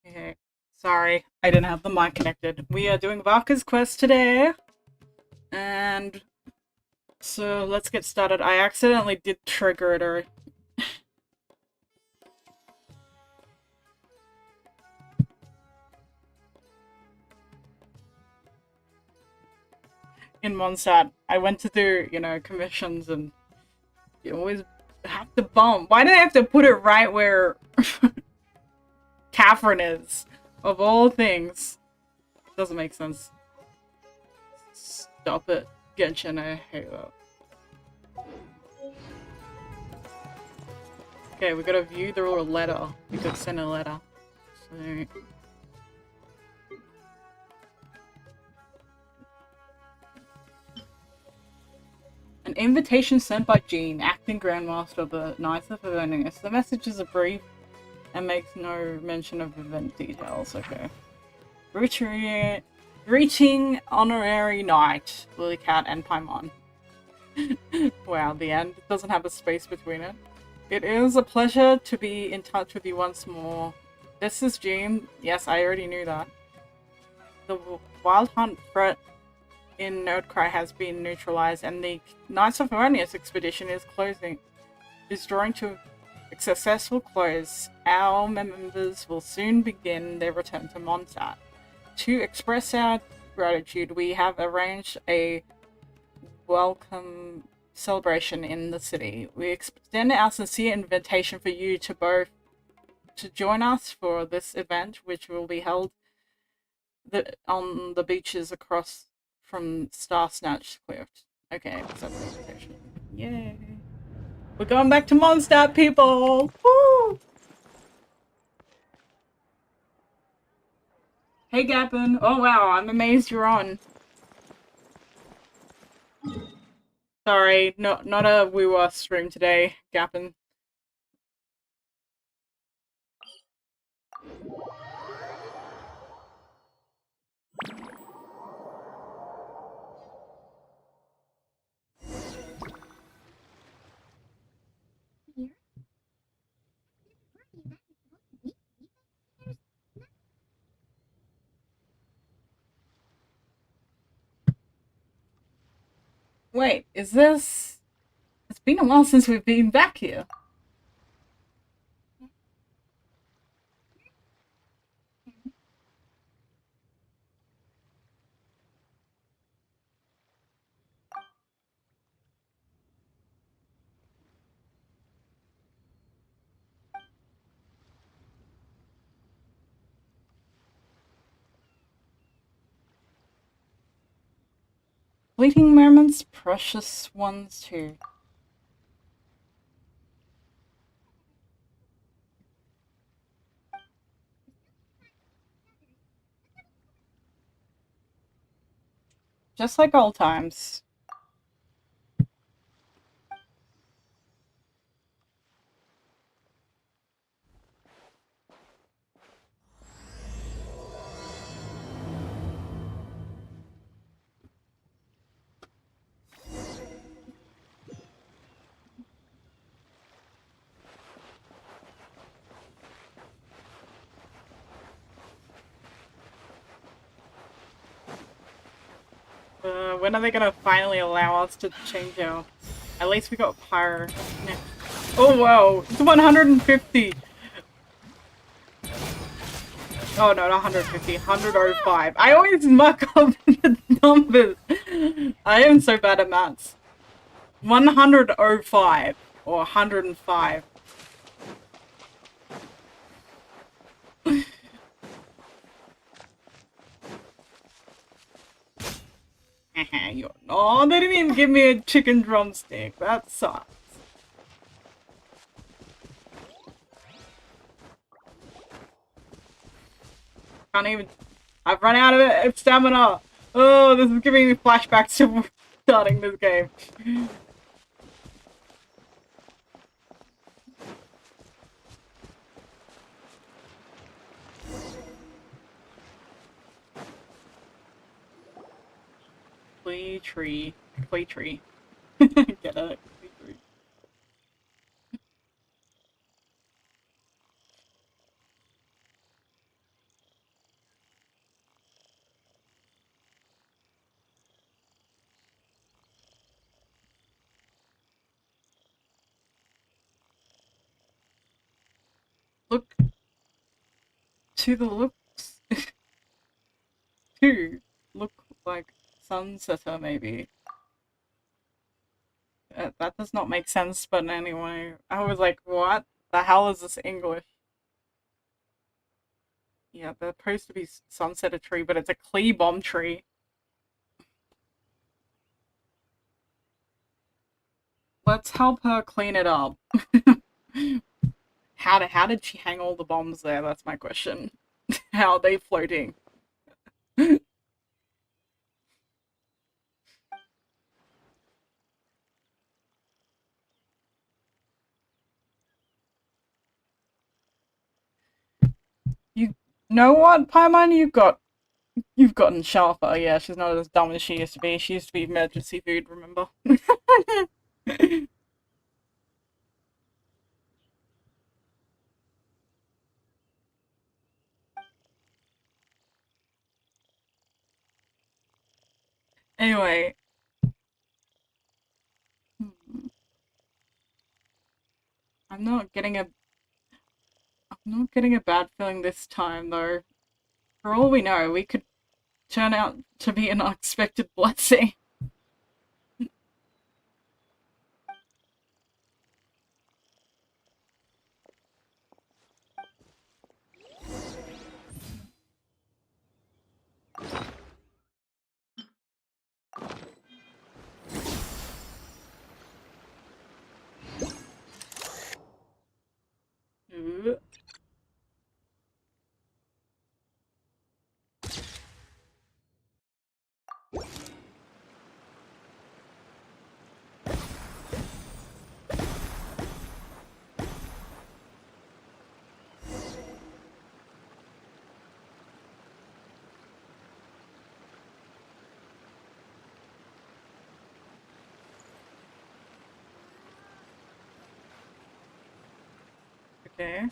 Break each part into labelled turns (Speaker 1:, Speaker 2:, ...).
Speaker 1: Okay. Sorry, I didn't have the mic connected. We are doing Varka's quest today. And so let's get started. I accidentally did trigger it or in Mondstadt. I went to do, commissions and you always have to bump. Why did I have to put it right where Catherine is? Of all things. Doesn't make sense. Stop it. Genshin, I hate that. Okay, we gotta view the letter. We could send a letter. So... An invitation sent by Jean, acting Grandmaster of the Knights of Avernus. The message is brief and makes no mention of event details. Okay. Reaching Honorary Knight, Lilycat and Paimon. Wow, the end. It doesn't have a space between it. It is a pleasure to be in touch with you once more. This is Jean. Yes, I already knew that. The Wild Hunt threat in Nerdcry has been neutralized, and the Knights of Avernus expedition is drawing to a successful close. Our members will soon begin their return to Mondstadt. To express our gratitude, we have arranged a welcome celebration in the city. We extend our sincere invitation for you to join us for this event, which will be held on the beaches across from Star Snatch Cliff. Okay, accept the invitation. Yay. We're going back to Mondstadt, people! Woo! Hey, Gappin. Oh, wow, I'm amazed you're on. Sorry, not a Woo stream today, Gappin. Wait, is this... It's been a while since we've been back here. Fleeting moments, precious ones too. Just like old times. When are they gonna finally allow us to change our... At least we got Pyre. Oh, wow! It's 150! Oh, no, not 150. 105. I always muck up the numbers! I am so bad at maths. 105. Or 105. Oh, they didn't even give me a chicken drumstick. That sucks. Can't even... I've run out of stamina! Oh, this is giving me flashbacks to starting this game. Play tree. Play tree. Get it? Play tree. To the looks. To look like sunsetter, maybe. That does not make sense, but anyway. I was like, what the hell is this English? Yeah, they're supposed to be sunsetter tree, but it's a Klee bomb tree. Let's help her clean it up. How did she hang all the bombs there? That's my question. How are they floating? You know what, Paimon? You've gotten sharper. Yeah, she's not as dumb as she used to be. She used to be emergency food, remember? Anyway. I'm not getting a bad feeling this time though. For all we know, we could turn out to be an unexpected blessing. Okay.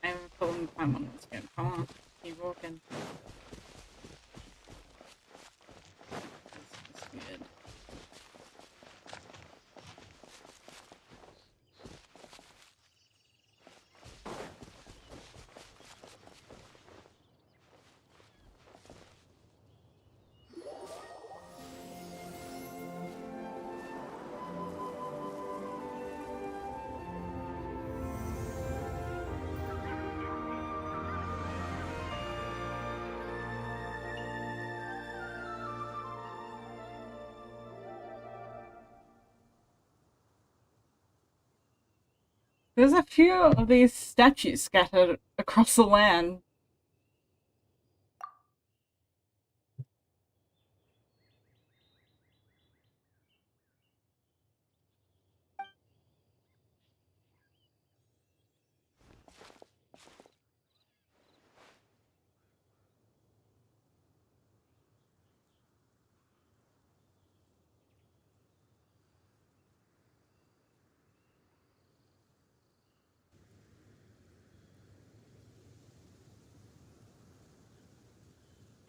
Speaker 1: I'm pulling time on this game. Come on. Keep walking. This is weird. There's a few of these statues scattered across the land.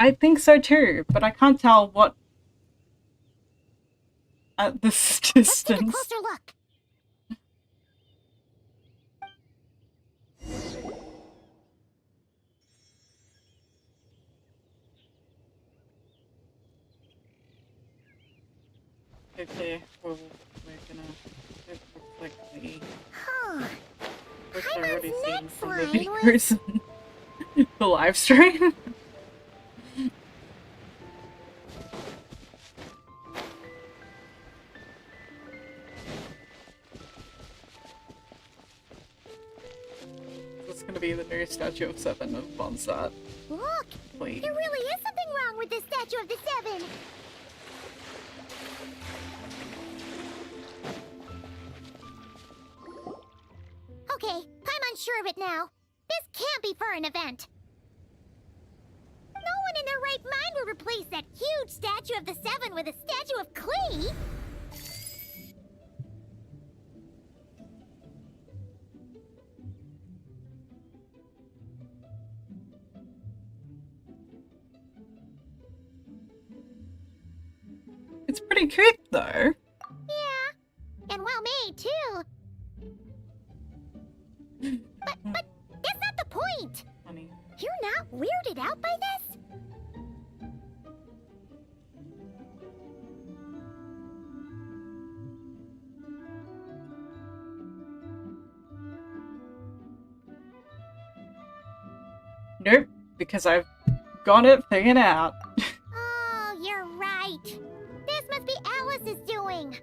Speaker 1: I think so too, but I can't tell what at this distance.
Speaker 2: Let's take a closer look.
Speaker 1: Okay, well, we're gonna reflect the...
Speaker 2: Huh.
Speaker 1: Which I already seen
Speaker 2: next
Speaker 1: from the
Speaker 2: line
Speaker 1: videos and the live stream. This is gonna be the new statue of 7 of Bonsat.
Speaker 2: Look!
Speaker 1: Please.
Speaker 2: There really is something wrong with this statue of the 7! Okay, I'm unsure of it now. This can't be for an event. No one in their right mind would replace that huge statue of the 7 with a statue of Klee!
Speaker 1: It's pretty cute though.
Speaker 2: Yeah, and well made too. But that's not the point!
Speaker 1: Honey.
Speaker 2: You out by this?
Speaker 1: Nope, because I've got it figured out.
Speaker 2: Oh, you're right. This must be Alice's doing.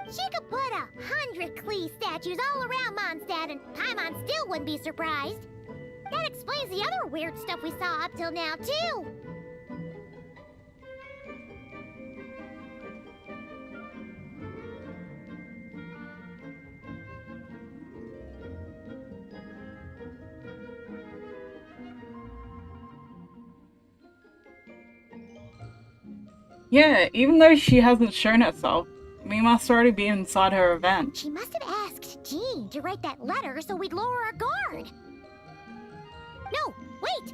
Speaker 2: She could put 100 Klee statues all around Mondstadt and Paimon still wouldn't be surprised. That explains the other weird stuff we saw up till now, too.
Speaker 1: Yeah, even though she hasn't shown herself, we must already be inside her event.
Speaker 2: She must have asked Jean to write that letter so we'd lower our guard. No, wait!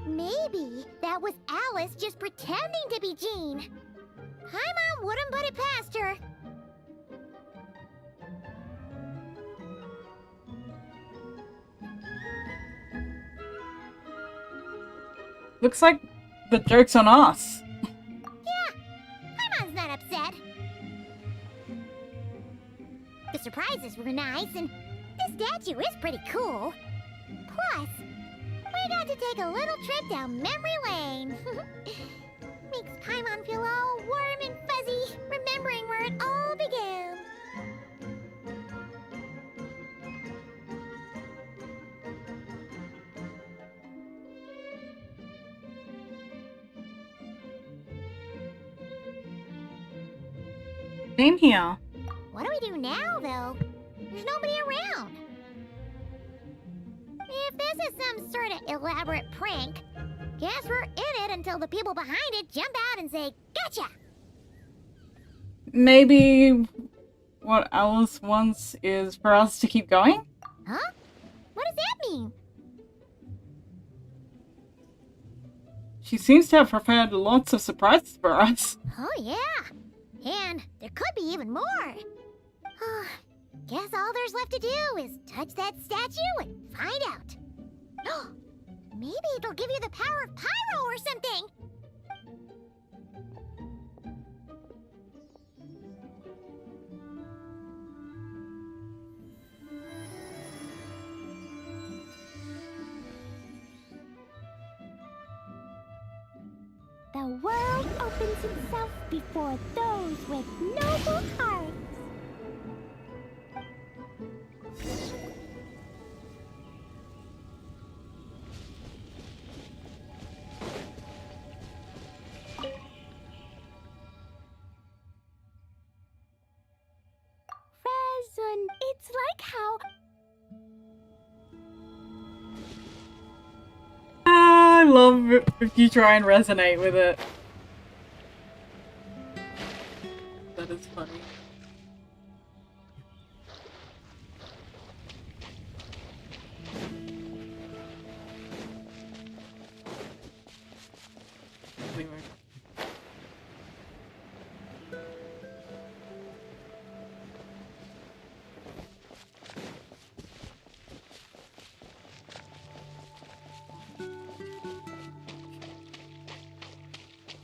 Speaker 2: Maybe that was Alice just pretending to be Jean. Paimon wouldn't put it past her.
Speaker 1: Looks like the joke's on us.
Speaker 2: Paimon's not upset. The surprises were nice, and this statue is pretty cool. Plus, we got to take a little trip down memory lane. Makes Paimon feel all warm and fuzzy, remembering where it all began.
Speaker 1: Same here.
Speaker 2: What do we do now, though? There's nobody around. If this is some sort of elaborate prank, guess we're in it until the people behind it jump out and say, "Gotcha!"
Speaker 1: Maybe what Alice wants is for us to keep going?
Speaker 2: Huh? What does that mean?
Speaker 1: She seems to have prepared lots of surprises for us.
Speaker 2: Oh, yeah. And there could be even more. Guess all there's left to do is touch that statue and find out. Maybe it'll give you the power of pyro or something. The world opens itself before those with noble hearts. Resin, it's like how...
Speaker 1: I love it if you try and resonate with it. That is funny. Anyway.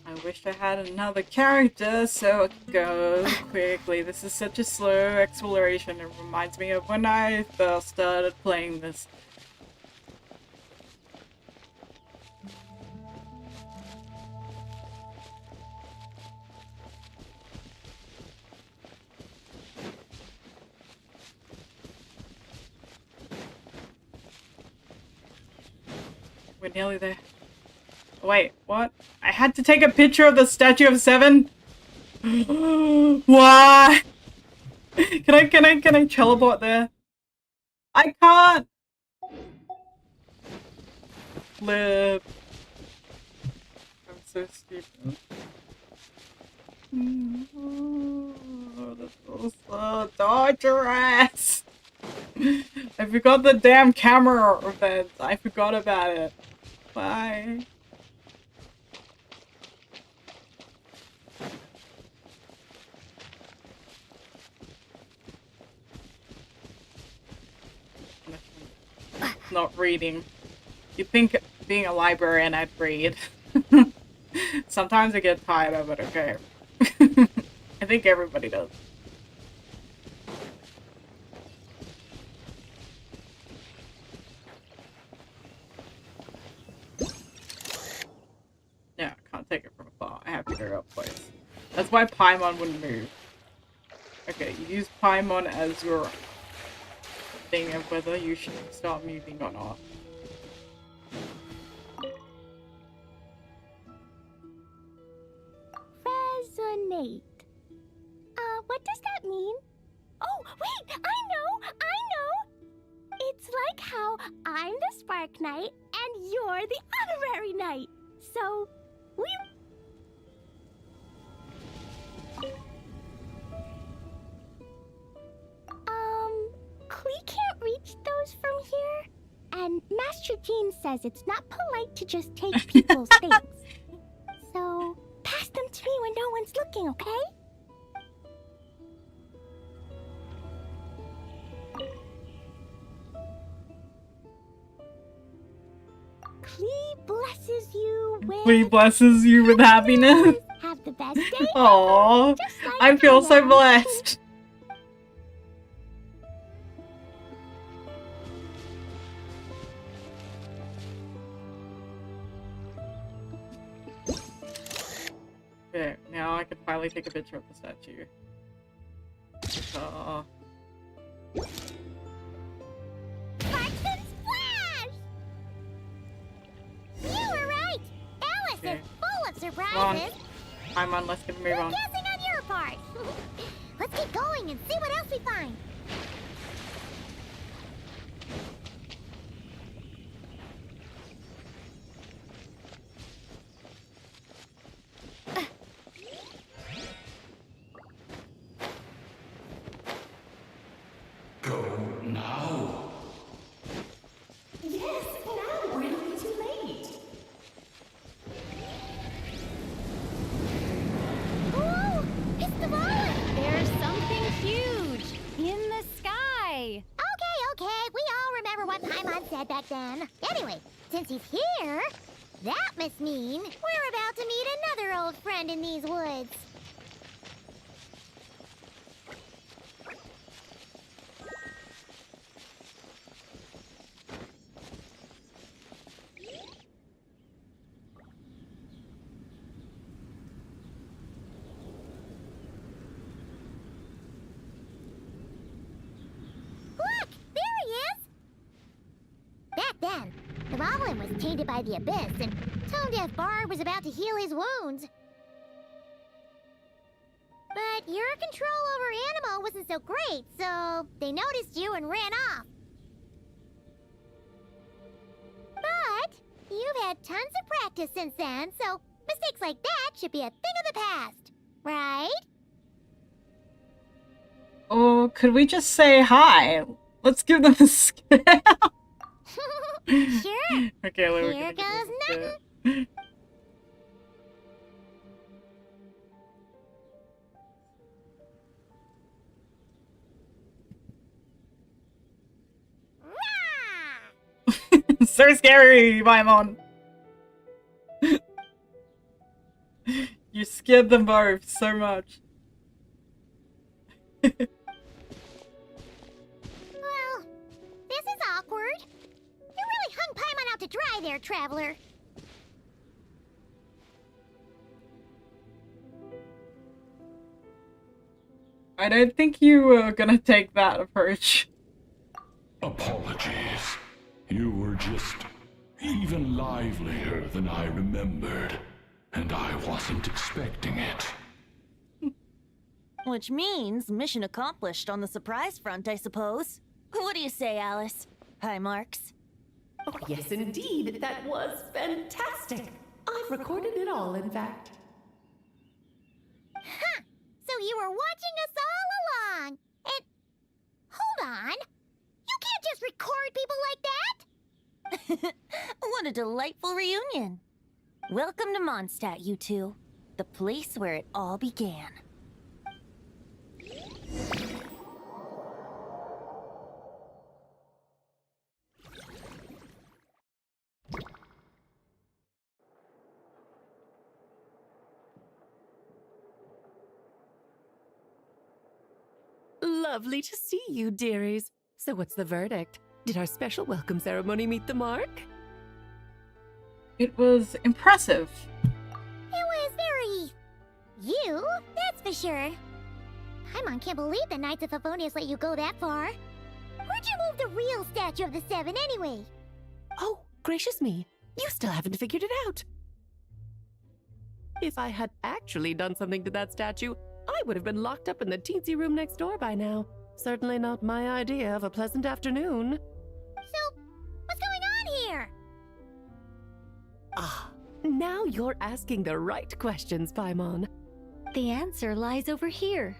Speaker 1: I wish I had another character so I could go quickly. This is such a slow exploration. It reminds me of when I first started playing this. We're nearly there. Wait, what? I had to take a picture of the statue of 7? Why? Can I teleport there? I can't! Flip. I'm so stupid. Oh, that's so torturous! I forgot the damn camera event. I forgot about it. Bye. Not reading. You think being a librarian, I'd read. Sometimes I get tired of it, okay? I think everybody does. Yeah, I can't take it from afar. I have to go up close. That's why Paimon wouldn't move. Okay, you use Paimon as your thing of whether you should start moving or not.
Speaker 2: Resonate. What does that mean? Oh, wait! I know! It's like how I'm the Spark Knight and you're the Honorary Knight. So, we... Klee can't reach those from here. And Master Jean says it's not polite to just take people's things. So, pass them to me when no one's looking, okay? Klee blesses you with...
Speaker 1: Klee blesses you with happiness.
Speaker 2: Have the best day.
Speaker 1: Aww,
Speaker 2: Just like
Speaker 1: I feel so
Speaker 2: am.
Speaker 1: blessed. Okay, now I can finally take a picture of the statue.
Speaker 2: Sparks and Splash! You were right! Alice
Speaker 1: Okay.
Speaker 2: is full of
Speaker 1: Come on.
Speaker 2: surprises.
Speaker 1: Paimon, let's get a move on.
Speaker 2: Guessing on your part. Let's keep going and see what else we find.
Speaker 3: Go now.
Speaker 4: Yes, now we're it'll be too late.
Speaker 2: Ooh, it's the Volley!
Speaker 5: There's something huge in the sky.
Speaker 2: Okay, we all remember what Paimon said back then. Anyway, since he's here, that must mean we're about to meet another old friend in these woods. Look! There he is! Back then, the Goblin was tainted by the Abyss, and Tone-Deaf Bard was about to heal his wounds. But your control over Animo wasn't so great, so they noticed you and ran off. But you've had tons of practice since then, so mistakes like that should be a thing of the past, right?
Speaker 1: Oh, could we just say hi? Let's give them a scare.
Speaker 2: Sure.
Speaker 1: Okay, we're
Speaker 2: Here
Speaker 1: gonna give
Speaker 2: goes
Speaker 1: them a scare.
Speaker 2: nothing. Rah!
Speaker 1: So scary, Paimon. You scared them both so much.
Speaker 2: Well, this is awkward. You really hung Paimon out to dry there, traveler.
Speaker 1: I don't think you were gonna take that approach.
Speaker 3: Apologies. You were just even livelier than I remembered, and I wasn't expecting it.
Speaker 5: Which means mission accomplished on the surprise front, I suppose. What do you say, Alice? Hi, Marks.
Speaker 4: Oh, yes, indeed. That was fantastic. I've recorded it all, in fact.
Speaker 2: Huh! So you were watching us all along. And hold on. You can't just record people like that.
Speaker 5: What a delightful reunion. Welcome to Mondstadt, you two. The place where it all began.
Speaker 4: Lovely to see you, dearies. So what's the verdict? Did our special welcome ceremony meet the mark?
Speaker 1: It was impressive.
Speaker 2: It was very... you, that's for sure. Paimon can't believe the Knights of Favonius let you go that far. Where'd you move the real statue of the Seven anyway?
Speaker 4: Oh, gracious me. You still haven't figured it out. If I had actually done something to that statue, I would have been locked up in the teensy room next door by now. Certainly not my idea of a pleasant afternoon.
Speaker 2: So, what's going on here?
Speaker 4: Ah, now you're asking the right questions, Paimon.
Speaker 5: The answer lies over here.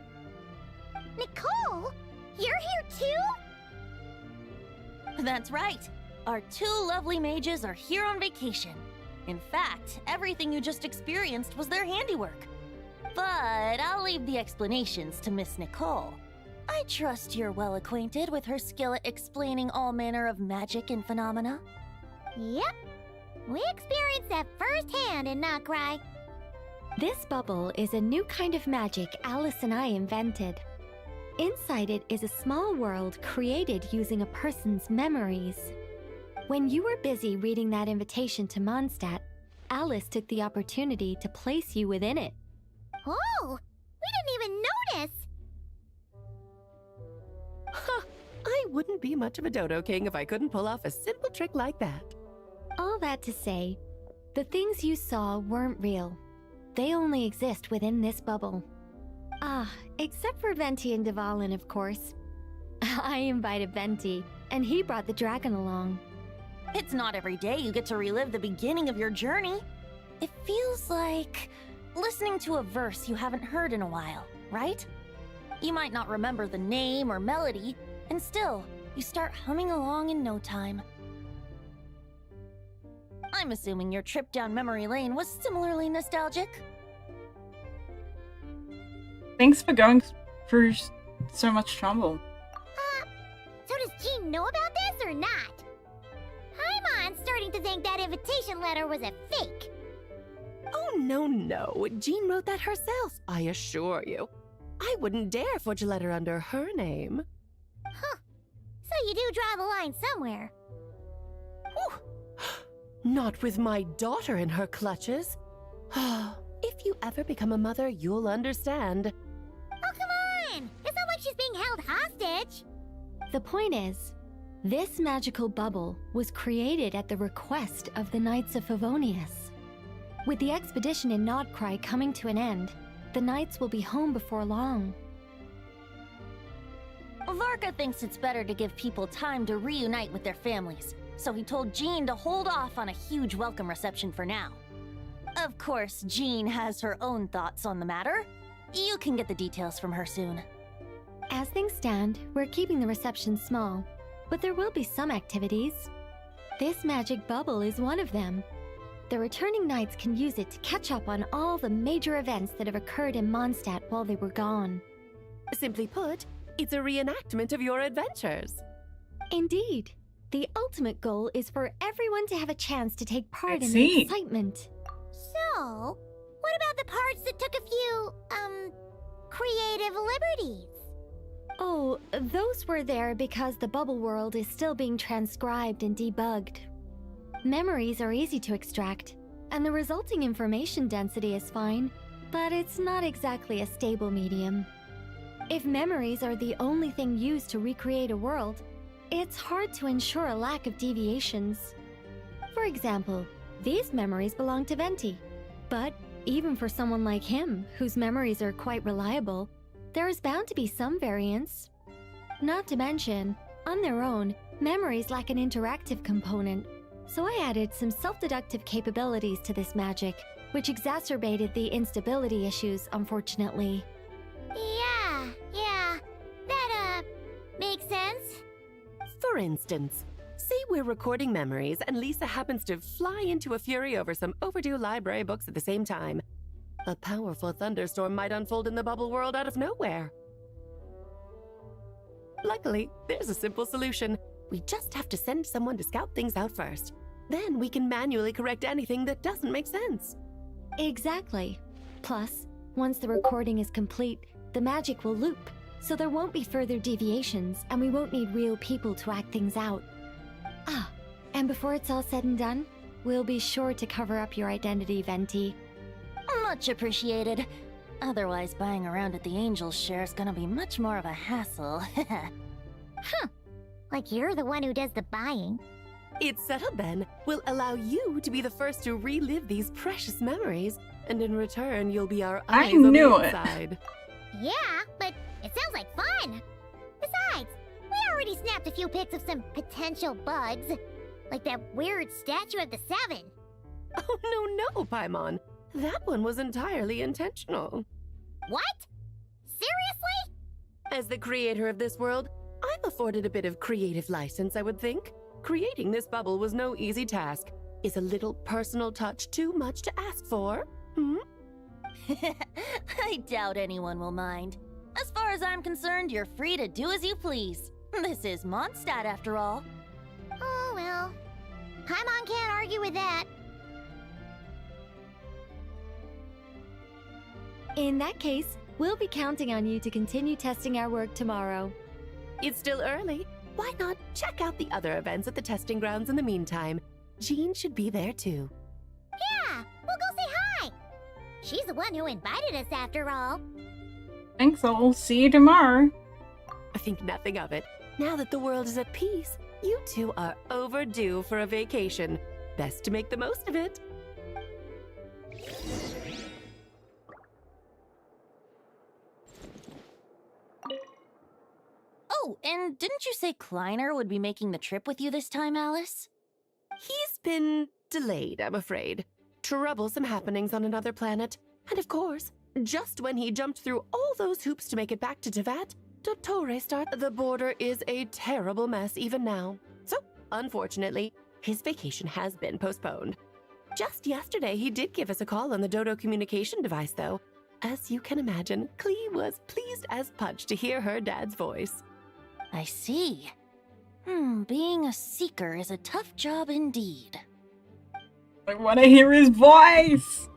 Speaker 2: Nicole? You're here too?
Speaker 5: That's right. Our two lovely mages are here on vacation. In fact, everything you just experienced was their handiwork. But I'll leave the explanations to Miss Nicole. I trust you're well acquainted with her skill at explaining all manner of magic and phenomena.
Speaker 2: Yep. We experienced that firsthand in Nocry.
Speaker 6: This bubble is a new kind of magic Alice and I invented. Inside it is a small world created using a person's memories. When you were busy reading that invitation to Mondstadt, Alice took the opportunity to place you within it.
Speaker 2: Oh, we didn't even notice.
Speaker 4: Huh, I wouldn't be much of a dodo king if I couldn't pull off a simple trick like that.
Speaker 6: All that to say, the things you saw weren't real. They only exist within this bubble. Ah, except for Venti and Dvalin, of course. I invited Venti, and he brought the dragon along.
Speaker 5: It's not every day you get to relive the beginning of your journey. It feels like listening to a verse you haven't heard in a while, right? You might not remember the name or melody, and still, you start humming along in no time. I'm assuming your trip down memory lane was similarly nostalgic.
Speaker 1: Thanks for going through so much trouble.
Speaker 2: So does Jean know about this or not? Paimon's starting to think that invitation letter was a fake.
Speaker 4: Oh, no. Jean wrote that herself, I assure you. I wouldn't dare forge a letter under her name.
Speaker 2: Huh. So you do draw the line somewhere.
Speaker 4: Whew. Not with my daughter in her clutches. If you ever become a mother, you'll understand.
Speaker 2: Oh, come on! It's not like she's being held hostage.
Speaker 6: The point is, this magical bubble was created at the request of the Knights of Favonius. With the expedition in Nodcry coming to an end, the Knights will be home before long.
Speaker 5: Varka thinks it's better to give people time to reunite with their families, so he told Jean to hold off on a huge welcome reception for now. Of course, Jean has her own thoughts on the matter. You can get the details from her soon.
Speaker 6: As things stand, we're keeping the reception small, but there will be some activities. This magic bubble is one of them. The returning knights can use it to catch up on all the major events that have occurred in Mondstadt while they were gone.
Speaker 4: Simply put, it's a reenactment of your adventures.
Speaker 6: Indeed. The ultimate goal is for everyone to have a chance to take part in the
Speaker 1: see.
Speaker 6: excitement.
Speaker 2: So, what about the parts that took a few, creative liberties?
Speaker 6: Oh, those were there because the bubble world is still being transcribed and debugged. Memories are easy to extract, and the resulting information density is fine, but it's not exactly a stable medium. If memories are the only thing used to recreate a world, it's hard to ensure a lack of deviations. For example, these memories belong to Venti, but even for someone like him, whose memories are quite reliable, there is bound to be some variance. Not to mention, on their own, memories lack an interactive component, so I added some self-deductive capabilities to this magic, which exacerbated the instability issues, unfortunately.
Speaker 2: Yeah, that, makes sense.
Speaker 4: For instance, say we're recording memories and Lisa happens to fly into a fury over some overdue library books at the same time. A powerful thunderstorm might unfold in the bubble world out of nowhere. Luckily, there's a simple solution. We just have to send someone to scout things out first. Then we can manually correct anything that doesn't make sense.
Speaker 6: Exactly. Plus, once the recording is complete, the magic will loop, so there won't be further deviations, and we won't need real people to act things out. Ah, and before it's all said and done, we'll be sure to cover up your identity, Venti.
Speaker 5: Much appreciated. Otherwise, buying around at the Angels share is gonna be much more of a hassle.
Speaker 2: Huh. Like you're the one who does the buying.
Speaker 4: It's settled then. We'll allow you to be the first to relive these precious memories, and in return, you'll be our
Speaker 1: I
Speaker 4: eyes on
Speaker 1: knew
Speaker 4: the
Speaker 1: it.
Speaker 4: inside.
Speaker 2: Yeah, but it sounds like fun. Besides, we already snapped a few pics of some potential bugs. Like that weird statue of the Seven.
Speaker 4: Oh, no, Paimon. That one was entirely intentional.
Speaker 2: What? Seriously?
Speaker 4: As the creator of this world, I'm afforded a bit of creative license, I would think. Creating this bubble was no easy task. Is a little personal touch too much to ask for?
Speaker 5: I doubt anyone will mind. As far as I'm concerned, you're free to do as you please. This is Mondstadt, after all.
Speaker 2: Oh, well. Paimon can't argue with that.
Speaker 6: In that case, we'll be counting on you to continue testing our work tomorrow.
Speaker 4: It's still early. Why not check out the other events at the testing grounds in the meantime? Jean should be there too.
Speaker 2: Yeah, we'll go say hi. She's the one who invited us after all.
Speaker 1: Thanks, I'll see you tomorrow.
Speaker 4: I think nothing of it. Now that the world is at peace, you two are overdue for a vacation. Best to make the most of it.
Speaker 5: Oh, and didn't you say Kleiner would be making the trip with you this time, Alice?
Speaker 4: He's been delayed, I'm afraid. Troublesome happenings on another planet. And of course, just when he jumped through all those hoops to make it back to Tevat, Dottore started. The border is a terrible mess even now. So, unfortunately, his vacation has been postponed. Just yesterday, he did give us a call on the Dodo communication device, though. As you can imagine, Klee was pleased as punch to hear her dad's voice.
Speaker 5: I see. Being a seeker is a tough job indeed.
Speaker 1: I want to hear his voice!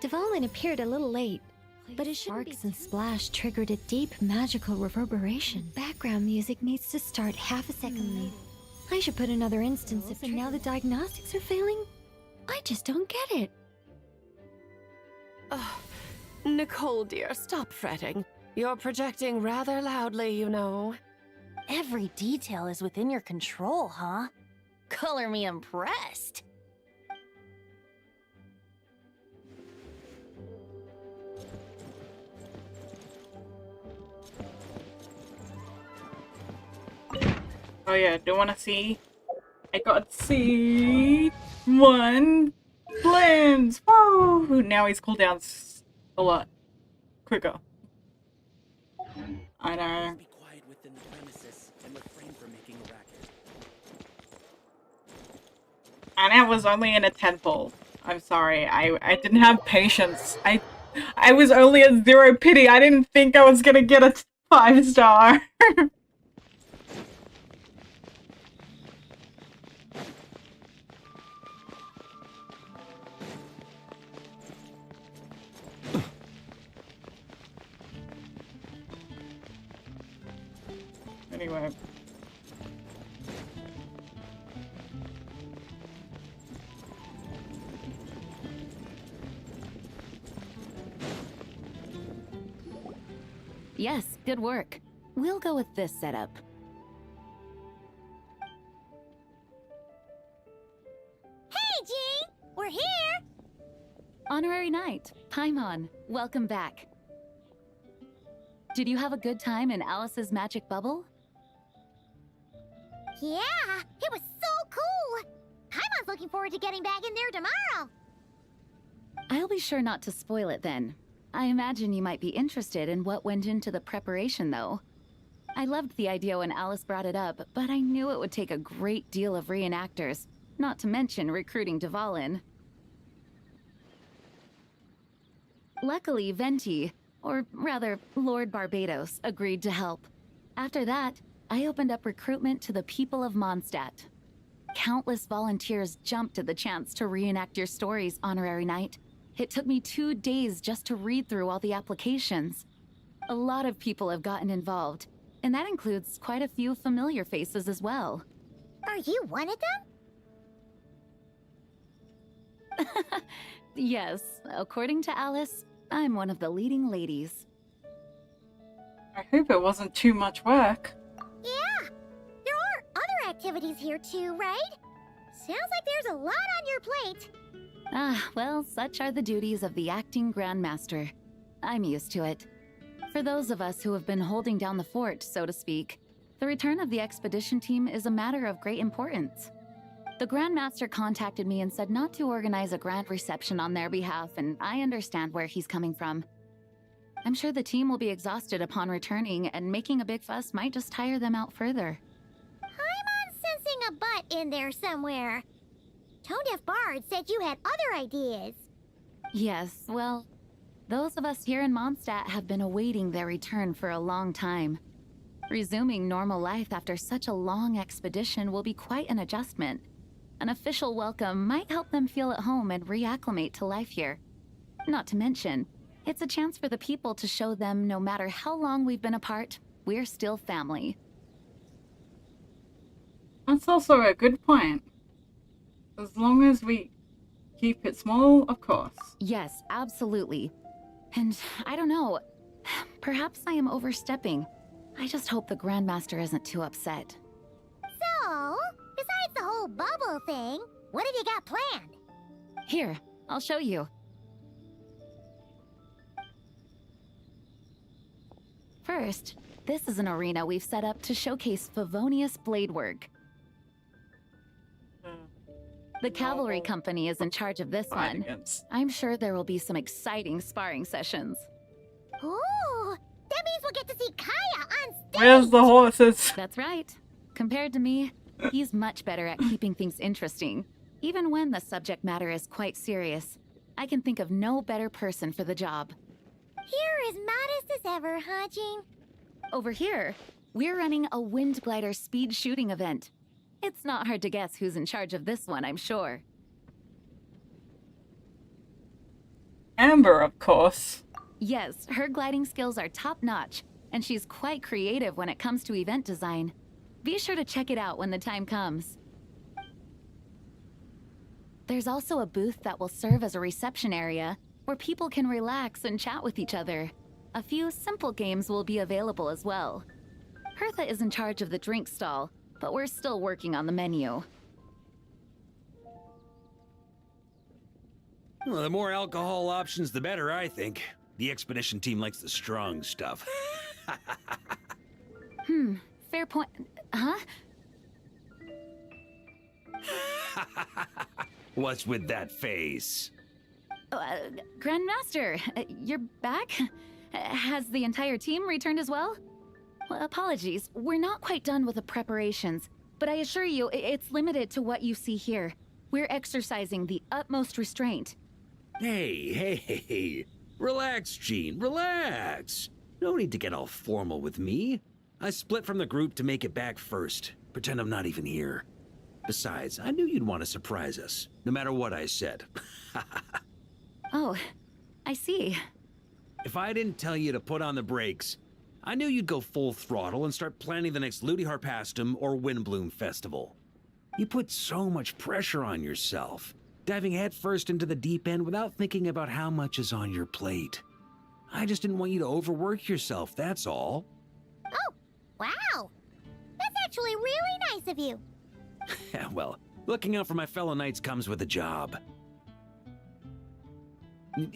Speaker 6: Dvalin appeared a little late, but his sparks and splash triggered a deep magical reverberation. Background music needs to start half a second late. I should put another instance of and now the diagnostics are failing? I just don't get it.
Speaker 4: Oh, Nicole, dear, stop fretting. You're projecting rather loudly, you know.
Speaker 5: Every detail is within your control, huh? Color me impressed.
Speaker 1: Oh yeah, do you want to see? I got C1 blends! Woo! Now his cooldown's a lot quicker. I know.
Speaker 7: Be quiet within the premises and refrain from making a racket.
Speaker 1: And it was only in a 10-fold. I'm sorry, I didn't have patience. I was only a 0 pity. I didn't think I was gonna get a 5-star. Anyway.
Speaker 8: Yes, good work. We'll go with this setup.
Speaker 2: Hey, Jean! We're here!
Speaker 8: Honorary Knight, Paimon, welcome back. Did you have a good time in Alice's magic bubble?
Speaker 2: Yeah, it was so cool! Paimon's looking forward to getting back in there tomorrow!
Speaker 8: I'll be sure not to spoil it then. I imagine you might be interested in what went into the preparation, though. I loved the idea when Alice brought it up, but I knew it would take a great deal of reenactors, not to mention recruiting Dvalin. Luckily, Venti, or rather, Lord Barbados, agreed to help. After that, I opened up recruitment to the people of Mondstadt. Countless volunteers jumped at the chance to reenact your stories, Honorary Knight. It took me 2 days just to read through all the applications. A lot of people have gotten involved, and that includes quite a few familiar faces as well.
Speaker 2: Are you one of them?
Speaker 8: Yes, according to Alice, I'm one of the leading ladies.
Speaker 1: I hope it wasn't too much work.
Speaker 2: Yeah, there are other activities here too, right? Sounds like there's a lot on your plate.
Speaker 8: Ah, well, such are the duties of the acting Grandmaster. I'm used to it. For those of us who have been holding down the fort, so to speak, the return of the expedition team is a matter of great importance. The Grandmaster contacted me and said not to organize a grand reception on their behalf, and I understand where he's coming from. I'm sure the team will be exhausted upon returning, and making a big fuss might just tire them out further.
Speaker 2: I'm sensing a butt in there somewhere. Tone-deaf Bard said you had other ideas.
Speaker 8: Yes, well, those of us here in Mondstadt have been awaiting their return for a long time. Resuming normal life after such a long expedition will be quite an adjustment. An official welcome might help them feel at home and reacclimate to life here. Not to mention, it's a chance for the people to show them no matter how long we've been apart, we're still family.
Speaker 1: That's also a good point. As long as we keep it small, of course.
Speaker 8: Yes, absolutely. And I don't know, perhaps I am overstepping. I just hope the Grandmaster isn't too upset.
Speaker 2: So, besides the whole bubble thing, what have you got planned?
Speaker 8: Here, I'll show you. First, this is an arena we've set up to showcase Favonius blade work. The cavalry company is in charge of this one. I'm sure there will be some exciting sparring sessions.
Speaker 2: Ooh, that means we'll get to see Kaya on stage!
Speaker 1: Where's the horses?
Speaker 8: That's right. Compared to me, he's much better at keeping things interesting. Even when the subject matter is quite serious, I can think of no better person for the job.
Speaker 2: You're as modest as ever, huh, Jean?
Speaker 8: Over here, we're running a wind glider speed shooting event. It's not hard to guess who's in charge of this one, I'm sure.
Speaker 1: Amber, of course.
Speaker 8: Yes, her gliding skills are top-notch, and she's quite creative when it comes to event design. Be sure to check it out when the time comes. There's also a booth that will serve as a reception area, where people can relax and chat with each other. A few simple games will be available as well. Hertha is in charge of the drink stall, but we're still working on the menu.
Speaker 9: Well, the more alcohol options, the better, I think. The expedition team likes the strong stuff.
Speaker 8: Fair point. Huh?
Speaker 9: What's with that face?
Speaker 8: Grandmaster, you're back? Has the entire team returned as well? Well, apologies, we're not quite done with the preparations, but I assure you, it's limited to what you see here. We're exercising the utmost restraint.
Speaker 9: Hey. Relax, Jean, relax. No need to get all formal with me. I split from the group to make it back first. Pretend I'm not even here. Besides, I knew you'd want to surprise us, no matter what I said.
Speaker 8: Oh, I see.
Speaker 9: If I didn't tell you to put on the brakes, I knew you'd go full throttle and start planning the next Ludi Harpastum or Windbloom Festival. You put so much pressure on yourself, diving headfirst into the deep end without thinking about how much is on your plate. I just didn't want you to overwork yourself, that's all.
Speaker 2: Oh, wow! That's actually really nice of you.
Speaker 9: Well, looking out for my fellow knights comes with a job.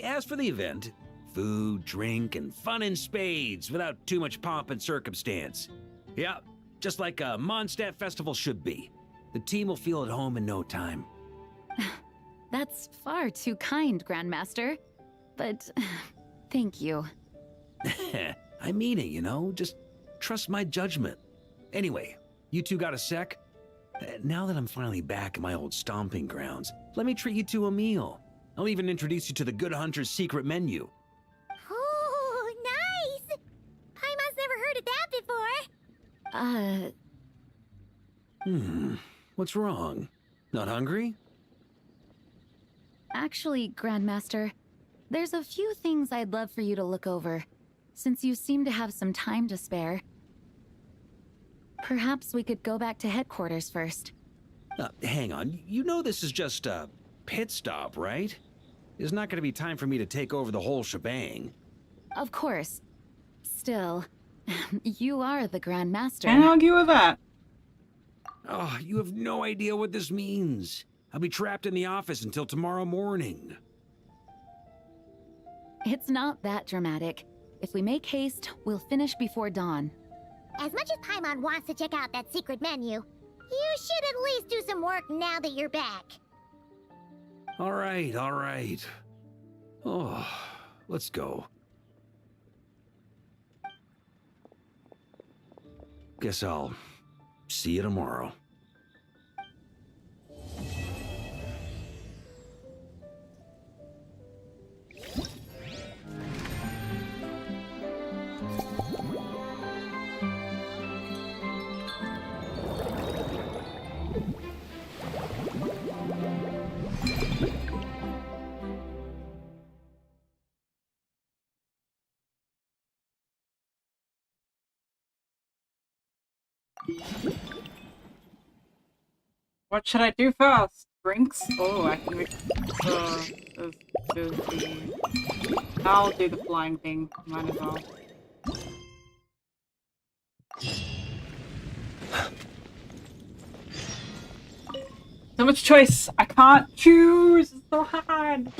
Speaker 9: As for the event, food, drink, and fun in spades without too much pomp and circumstance. Yeah, just like a Mondstadt festival should be. The team will feel at home in no time.
Speaker 8: That's far too kind, Grandmaster. But thank you.
Speaker 9: I mean it, you know? Just trust my judgment. Anyway, you two got a sec? Now that I'm finally back in my old stomping grounds, let me treat you to a meal. I'll even introduce you to the Good Hunter's secret menu.
Speaker 2: Oh, nice! Paimon's never heard of that before.
Speaker 9: What's wrong? Not hungry?
Speaker 8: Actually, Grandmaster, there's a few things I'd love for you to look over. Since you seem to have some time to spare, perhaps we could go back to headquarters first.
Speaker 9: Hang on. You know this is just a pit stop, right? There's not going to be time for me to take over the whole shebang.
Speaker 8: Of course. Still, you are the Grand Master.
Speaker 1: Can't argue with that.
Speaker 9: Oh, you have no idea what this means. I'll be trapped in the office until tomorrow morning.
Speaker 8: It's not that dramatic. If we make haste, we'll finish before dawn.
Speaker 2: As much as Paimon wants to check out that secret menu, you should at least do some work now that you're back.
Speaker 9: All right, all right. Oh, let's go. Guess I'll see you tomorrow.
Speaker 1: What should I do first? Drinks? Oh, I can mix the... I'll do the flying thing. Might as well. So much choice! I can't choose! It's so hard!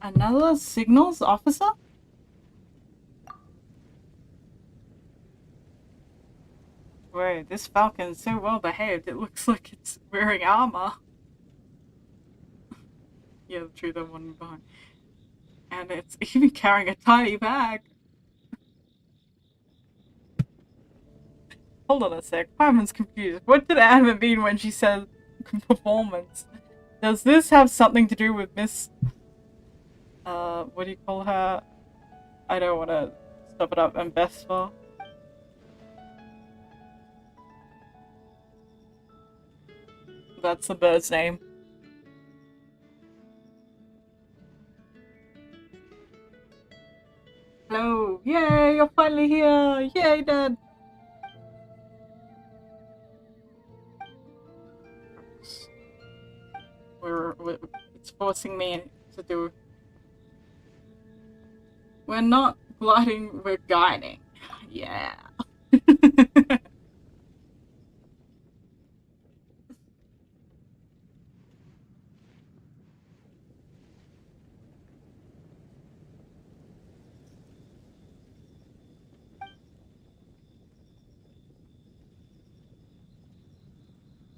Speaker 1: Another signals officer? Wait, this falcon's so well behaved, it looks like it's wearing armor. Yeah, the truth, I'm one behind. And it's even carrying a tiny bag. Hold on a sec, Paimon's confused. What did Anna mean when she said performance? Does this have something to do with Miss... what do you call her? I don't want to stop it up. Ambespa. That's the bird's name. Hello! Yay! You're finally here! Yay, Dad! It's forcing me to do... We're not gliding, we're guiding. Yeah.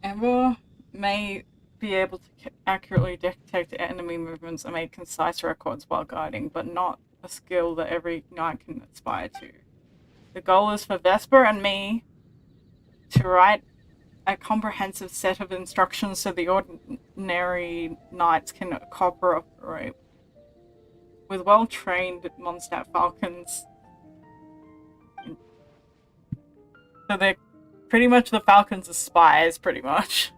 Speaker 1: Ember may be able to accurately detect enemy movements and make concise records while guiding, but not a skill that every knight can aspire to. The goal is for Vesper and me to write a comprehensive set of instructions so the ordinary knights can cooperate with well-trained Mondstadt falcons. So they're pretty much the falcons are spies, pretty much.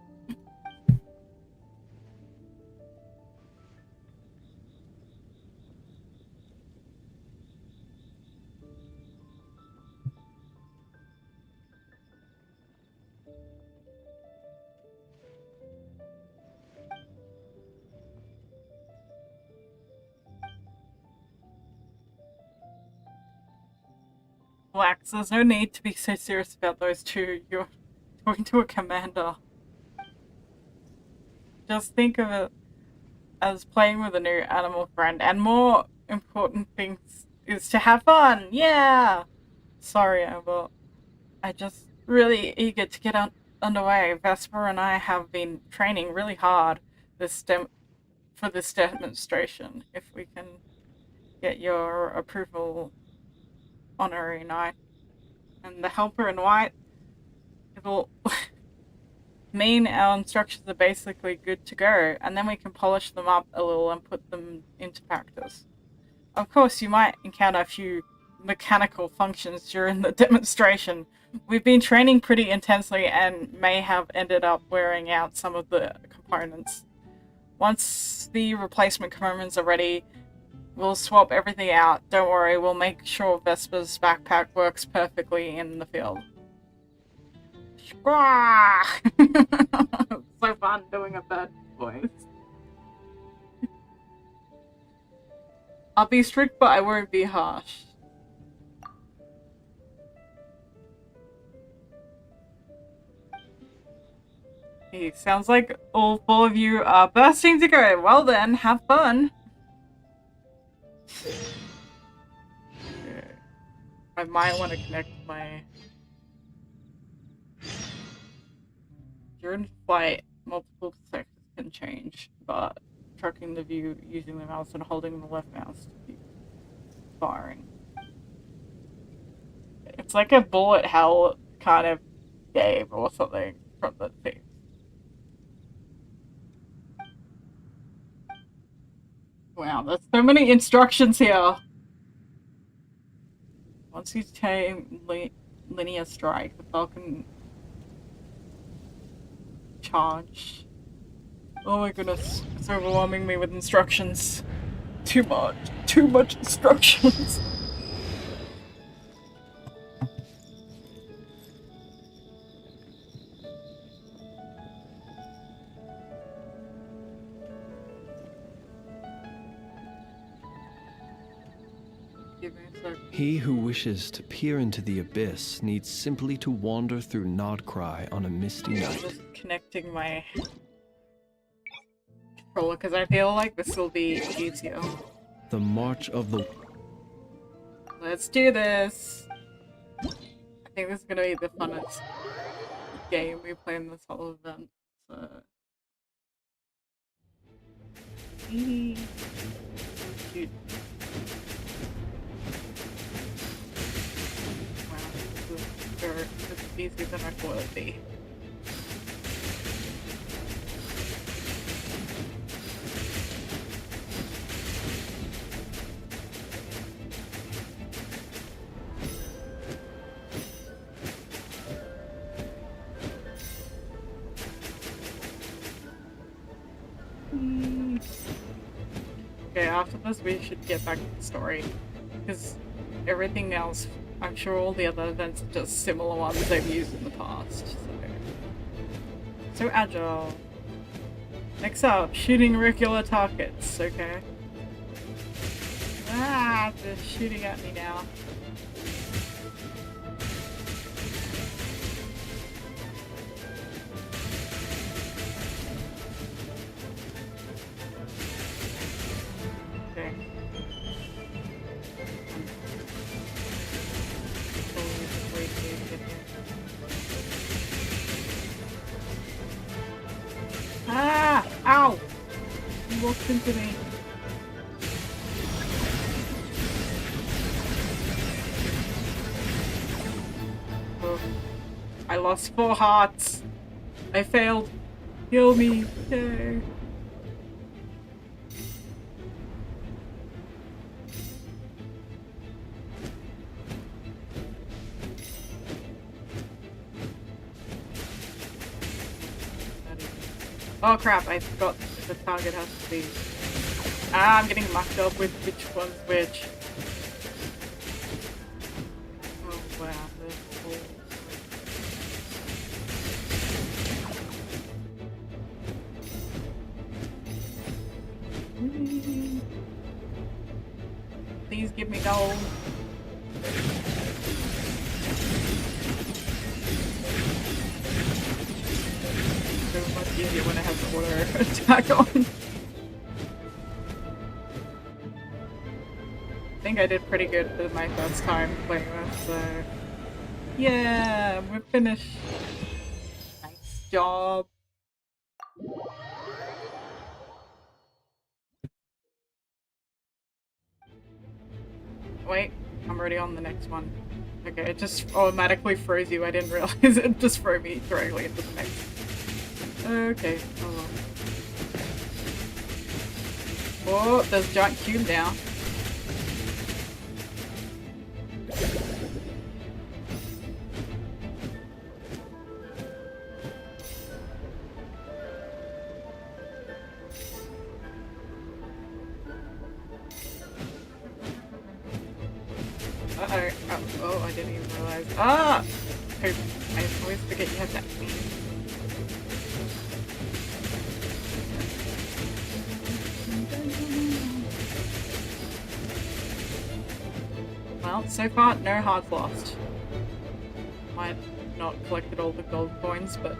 Speaker 1: Relax, there's no need to be so serious about those two. You're talking to a commander. just think of it as playing with a new animal friend, and more important things is to have fun. Yeah! Sorry, Amber. I just really eager to get underway. Vesper and I have been training really hard for this demonstration. If we can get your approval, honorary knight, and the helper in white, it'll mean our instructions are basically good to go, and then we can polish them up a little and put them into practice. Of course, you might encounter a few mechanical functions during the demonstration. We've been training pretty intensely and may have ended up wearing out some of the components. Once the replacement components are ready, we'll swap everything out. Don't worry, we'll make sure Vesper's backpack works perfectly in the field. So fun doing a bird voice. I'll be strict, but I won't be harsh. Hey, sounds like all 4 of you are bursting to go. Well then, have fun. Okay. I might want to connect my... During flight, multiple sectors can change, but tracking the view using the mouse and holding the left mouse to keep firing. It's like a bullet hell kind of game or something from the thing. Wow, there's so many instructions here. Once you tame linear strike, the Falcon charge. Oh my goodness, it's overwhelming me with instructions. Too much instructions.
Speaker 10: He who wishes to peer into the abyss needs simply to wander through Nodcry on a misty night.
Speaker 1: Just connecting my controller because I feel like this will be easier.
Speaker 10: The march of the...
Speaker 1: Let's do this! I think this is gonna be the funnest game we play in this whole event. So... Dude. It's easier than I thought it would be. Okay, after this we should get back to the story, because everything else, I'm sure all the other events are just similar ones they've used in the past. So agile. Next up, shooting regular targets, okay. Ah, they're shooting at me now. Okay. Ah! Ow! He walked into me. Oh. I lost 4 hearts. I failed. Heal me. Yay. Oh crap, I forgot the target has to be... Ah, I'm getting mucked up with which one's which. Oh wow, this is cool. Please give me gold. So much easier when it has the auto attack on. I think I did pretty good for my first time playing this, so yeah, we're finished. Nice job. Wait, I'm already on the next one. Okay, it just automatically froze you. I didn't realize it just threw me directly into the next. Okay, oh well. Oh, there's a giant cube now. Uh-oh. Oh, I didn't even realize. Ah! I always forget you have that aim. Well, so far, no hearts lost. Might not collected all the gold coins, but...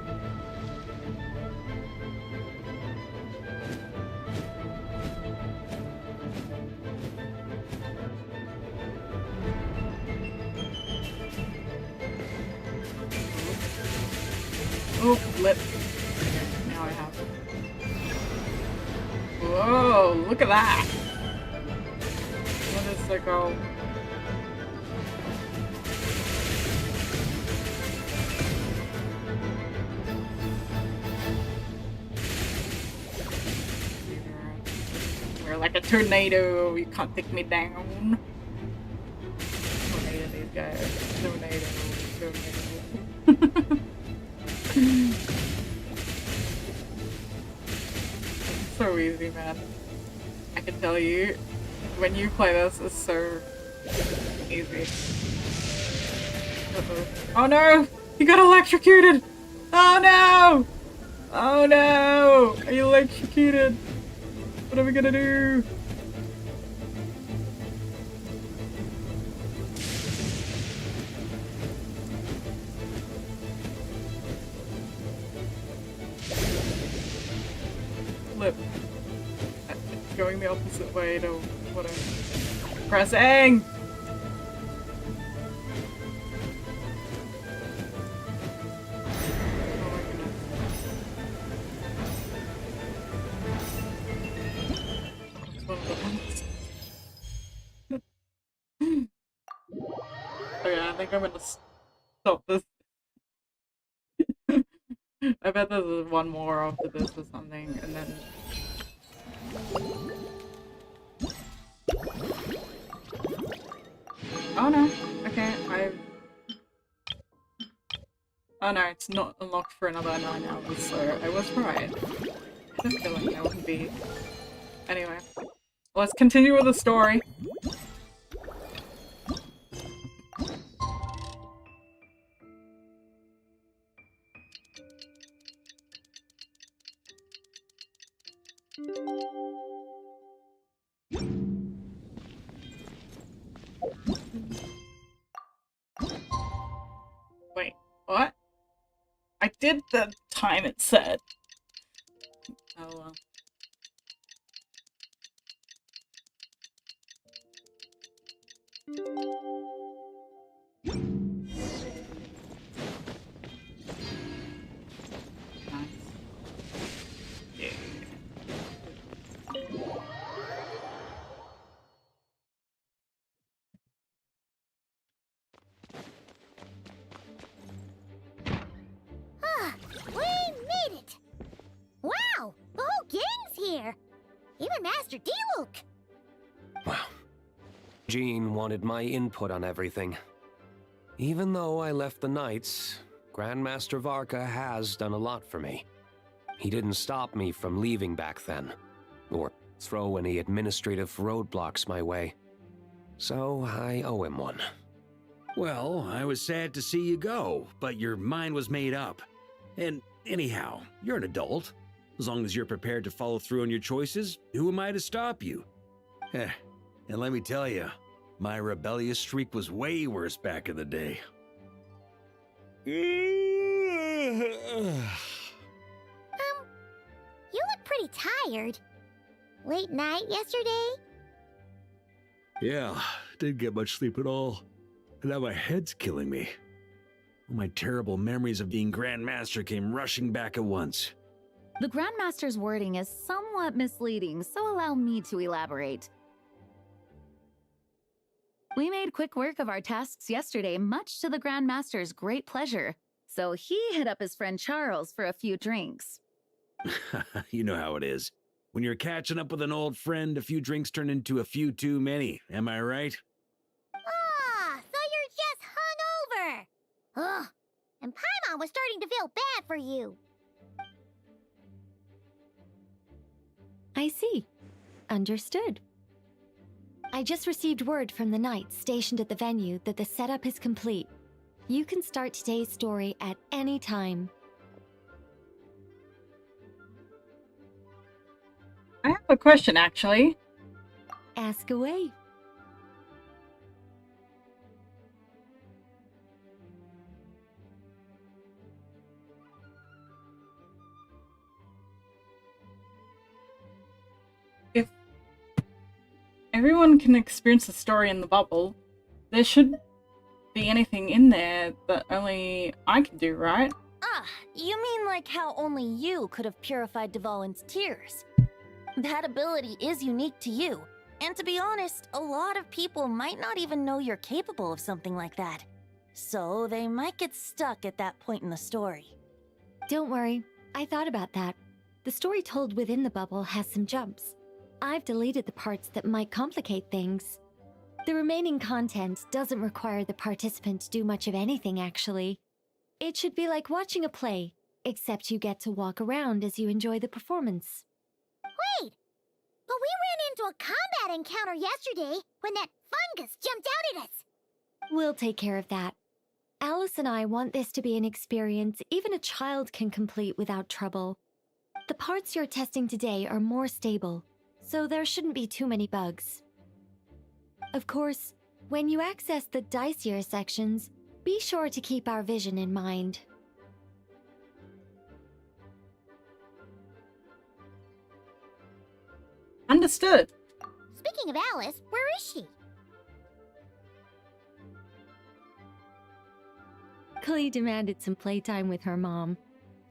Speaker 1: Oh, flip. Okay, now I have it. Whoa, look at that! What is the goal? We're like a tornado, you can't take me down. Tornado these guys. Tornado. So easy, man. I can tell you, when you play this, it's so easy. Uh-oh. Oh no! He got electrocuted! Oh no! Oh no! Are you electrocuted? What are we gonna do? Flip. It's going the opposite way to what I'm pressing! Oh my goodness. It's one of the ones. Okay, I think I'm gonna stop this. I bet there's one more after this or something, and then... Oh no, okay, Oh no, it's not unlocked for another 9 hours, so I was right. I had a feeling I wouldn't be... Anyway, let's continue with the story. Wait, what? I did the time it said. Oh well. Nice. Yeah.
Speaker 2: Ah, we made it! Wow, the whole gang's here! Even Master D-Luke!
Speaker 11: Wow. Jean wanted my input on everything. Even though I left the Knights, Grandmaster Varka has done a lot for me. He didn't stop me from leaving back then, or throw any administrative roadblocks my way. So I owe him one.
Speaker 9: Well, I was sad to see you go, but your mind was made up. And anyhow, you're an adult. As long as you're prepared to follow through on your choices, who am I to stop you? And let me tell you, my rebellious streak was way worse back in the day.
Speaker 2: pretty tired. Late night yesterday?
Speaker 9: Yeah, didn't get much sleep at all. And now my head's killing me. All my terrible memories of being Grand Master came rushing back at once.
Speaker 8: The Grandmaster's wording is somewhat misleading, so allow me to elaborate. We made quick work of our tasks yesterday, much to the Grandmaster's great pleasure, so he hit up his friend Charles for a few drinks.
Speaker 9: You know how it is. When you're catching up with an old friend, a few drinks turn into a few too many, am I right?
Speaker 2: Ah, so you're just hungover! Ugh, and Paimon was starting to feel bad for you.
Speaker 6: I see. Understood. I just received word from the knights stationed at the venue that the setup is complete. You can start today's story at any time.
Speaker 1: I have a question, actually.
Speaker 6: Ask away.
Speaker 1: If everyone can experience the story in the bubble, there should be anything in there that only I can do, right?
Speaker 5: Ah, you mean like how only you could have purified Dvalin's tears? That ability is unique to you, and to be honest, a lot of people might not even know you're capable of something like that. So they might get stuck at that point in the story.
Speaker 6: Don't worry, I thought about that. The story told within the bubble has some jumps. I've deleted the parts that might complicate things. The remaining content doesn't require the participant to do much of anything, actually. It should be like watching a play, except you get to walk around as you enjoy the performance.
Speaker 2: Wait! But we ran into a combat encounter yesterday when that fungus jumped out at us!
Speaker 6: We'll take care of that. Alice and I want this to be an experience even a child can complete without trouble. The parts you're testing today are more stable, so there shouldn't be too many bugs. Of course, when you access the dicier sections, be sure to keep our vision in mind.
Speaker 1: Understood.
Speaker 2: Speaking of Alice, where is she?
Speaker 6: Klee demanded some playtime with her mom.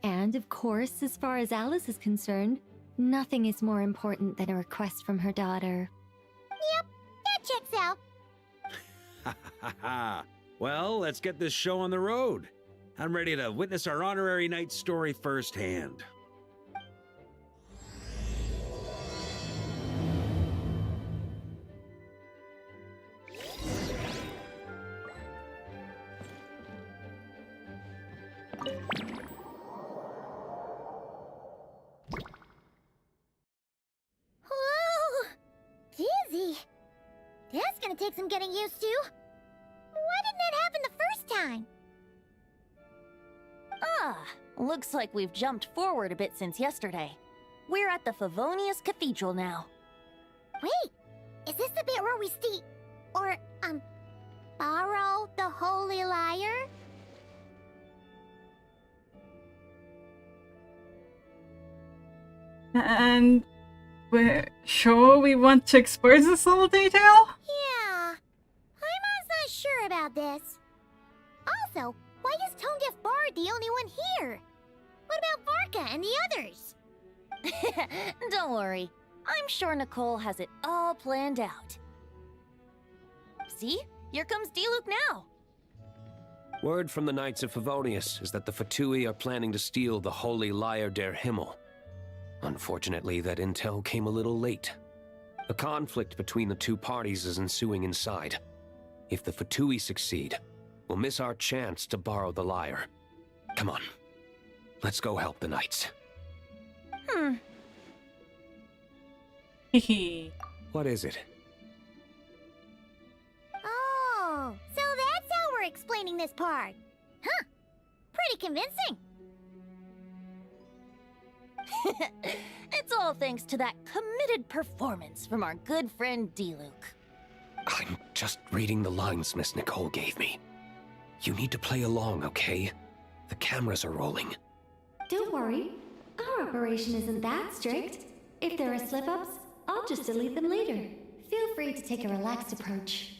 Speaker 6: And of course, as far as Alice is concerned, nothing is more important than a request from her daughter.
Speaker 2: Yep, that checks out.
Speaker 9: Ha ha ha! Well, let's get this show on the road. I'm ready to witness our honorary knight story firsthand.
Speaker 2: Whoa! Dizzy. That's gonna take some getting used to. Why didn't that happen the first time?
Speaker 5: Ah, looks like we've jumped forward a bit since yesterday. We're at the Favonius Cathedral now.
Speaker 2: Wait, is this the bit where we borrow the Holy Lyre?
Speaker 1: And we're sure we want to expose this little detail?
Speaker 2: Yeah, Paimon's not sure about this. Also, why is Tone Deaf Bard the only one here? What about Varka and the others?
Speaker 5: Don't worry, I'm sure Nicole has it all planned out. See? Here comes Diluc now!
Speaker 11: Word from the Knights of Favonius is that the Fatui are planning to steal the Holy Lyre der Himmel. Unfortunately, that intel came a little late. A conflict between the two parties is ensuing inside. If the Fatui succeed, we'll miss our chance to borrow the lyre. Come on, let's go help the Knights.
Speaker 1: Hehe.
Speaker 11: What is it?
Speaker 2: Oh, so that's how we're explaining this part. Huh, pretty convincing.
Speaker 5: It's all thanks to that committed performance from our good friend Diluc.
Speaker 11: I'm just reading the lines Miss Nicole gave me. You need to play along, okay? The cameras are rolling.
Speaker 6: Don't worry, Our operation isn't that strict. If there are slip-ups, I'll just delete them later. Feel free to take a relaxed approach.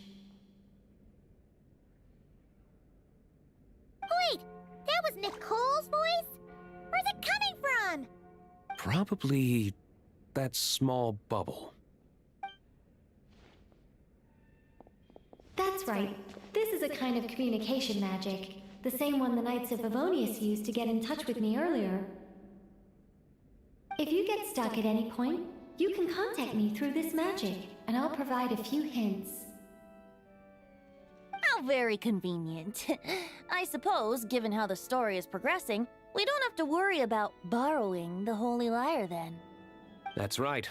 Speaker 2: Wait! That was Nicole's voice? Where's it coming from?
Speaker 11: Probably that small bubble.
Speaker 6: That's right. This is a kind of communication magic. The same one the Knights of Favonius used to get in touch with me earlier. If you get stuck at any point, you can contact me through this magic, and I'll provide a few hints.
Speaker 5: How very convenient. I suppose, given how the story is progressing, we don't have to worry about borrowing the Holy Lyre then.
Speaker 11: That's right.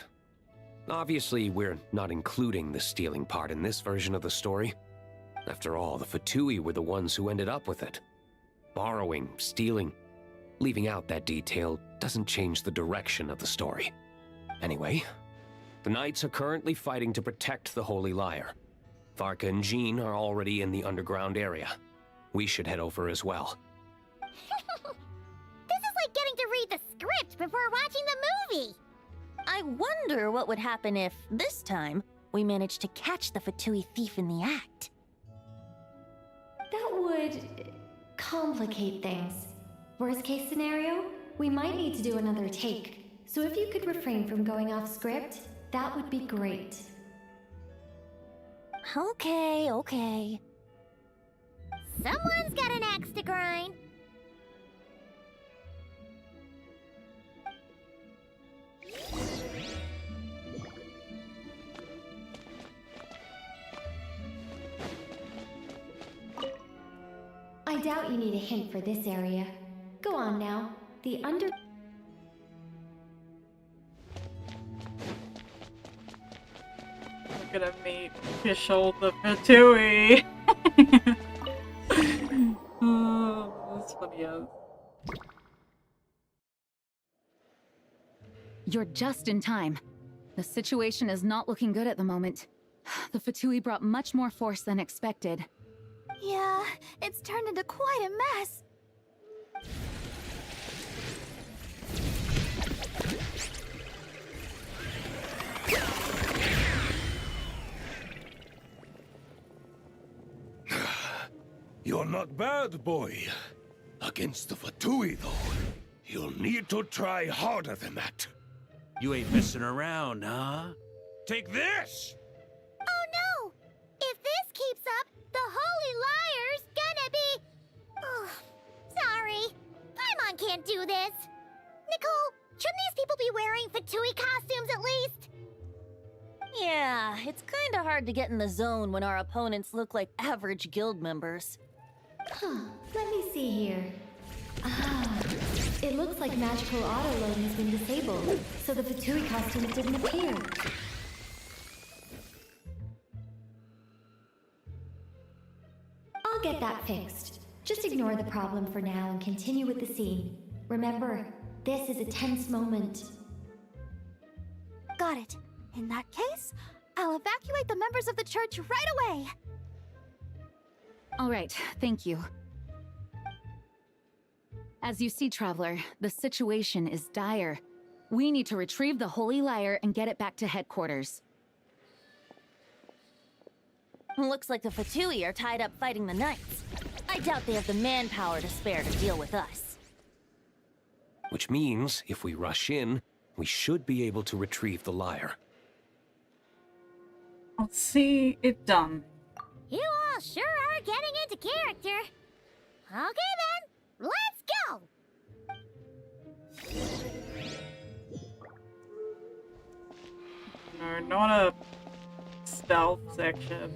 Speaker 11: Obviously, we're not including the stealing part in this version of the story. After all, the Fatui were the ones who ended up with it. Borrowing, stealing, leaving out that detail doesn't change the direction of the story. Anyway, the Knights are currently fighting to protect the Holy Lyre. Varka and Jean are already in the underground area. We should head over as well.
Speaker 2: This is like getting to read the script before watching the movie!
Speaker 5: I wonder what would happen if, this time, we managed to catch the Fatui thief in the act.
Speaker 6: That would complicate things. Worst case scenario, we might need to do another take. So if you could refrain from going off script, that would be great.
Speaker 5: Okay.
Speaker 2: Someone's got an axe to grind.
Speaker 6: I doubt you need a hint for this area. Go on now. The under...
Speaker 1: We're gonna meet Fischl the Fatui. Oh, that's funny as.
Speaker 8: You're just in time. The situation is not looking good at the moment. The Fatui brought much more force than expected.
Speaker 2: Yeah, it's turned into quite a mess.
Speaker 12: You're not bad, boy. Against the Fatui, though, you'll need to try harder than that.
Speaker 9: You ain't messing around, huh? Take this!
Speaker 2: Oh no! If this keeps up, the Holy Lyre's gonna be... Oh, sorry. Paimon can't do this. Nicole, shouldn't these people be wearing Fatui costumes at least?
Speaker 5: Yeah, it's kinda hard to get in the zone when our opponents look like average guild members.
Speaker 6: Huh, let me see here. Ah, it looks like magical auto-load has been disabled, so the Fatui costumes didn't appear. I'll get that fixed. Just ignore the problem for now and continue with the scene. Remember, this is a tense moment.
Speaker 2: Got it. In that case, I'll evacuate the members of the church right away.
Speaker 8: All right, thank you. As you see, Traveler, the situation is dire. We need to retrieve the Holy Lyre and get it back to headquarters.
Speaker 5: Looks like the Fatui are tied up fighting the Knights. I doubt they have the manpower to spare to deal with us.
Speaker 11: Which means, if we rush in, we should be able to retrieve the lyre.
Speaker 1: I'll see it done.
Speaker 2: You all sure are getting into character. Okay then, let's go!
Speaker 1: No, not a stealth section.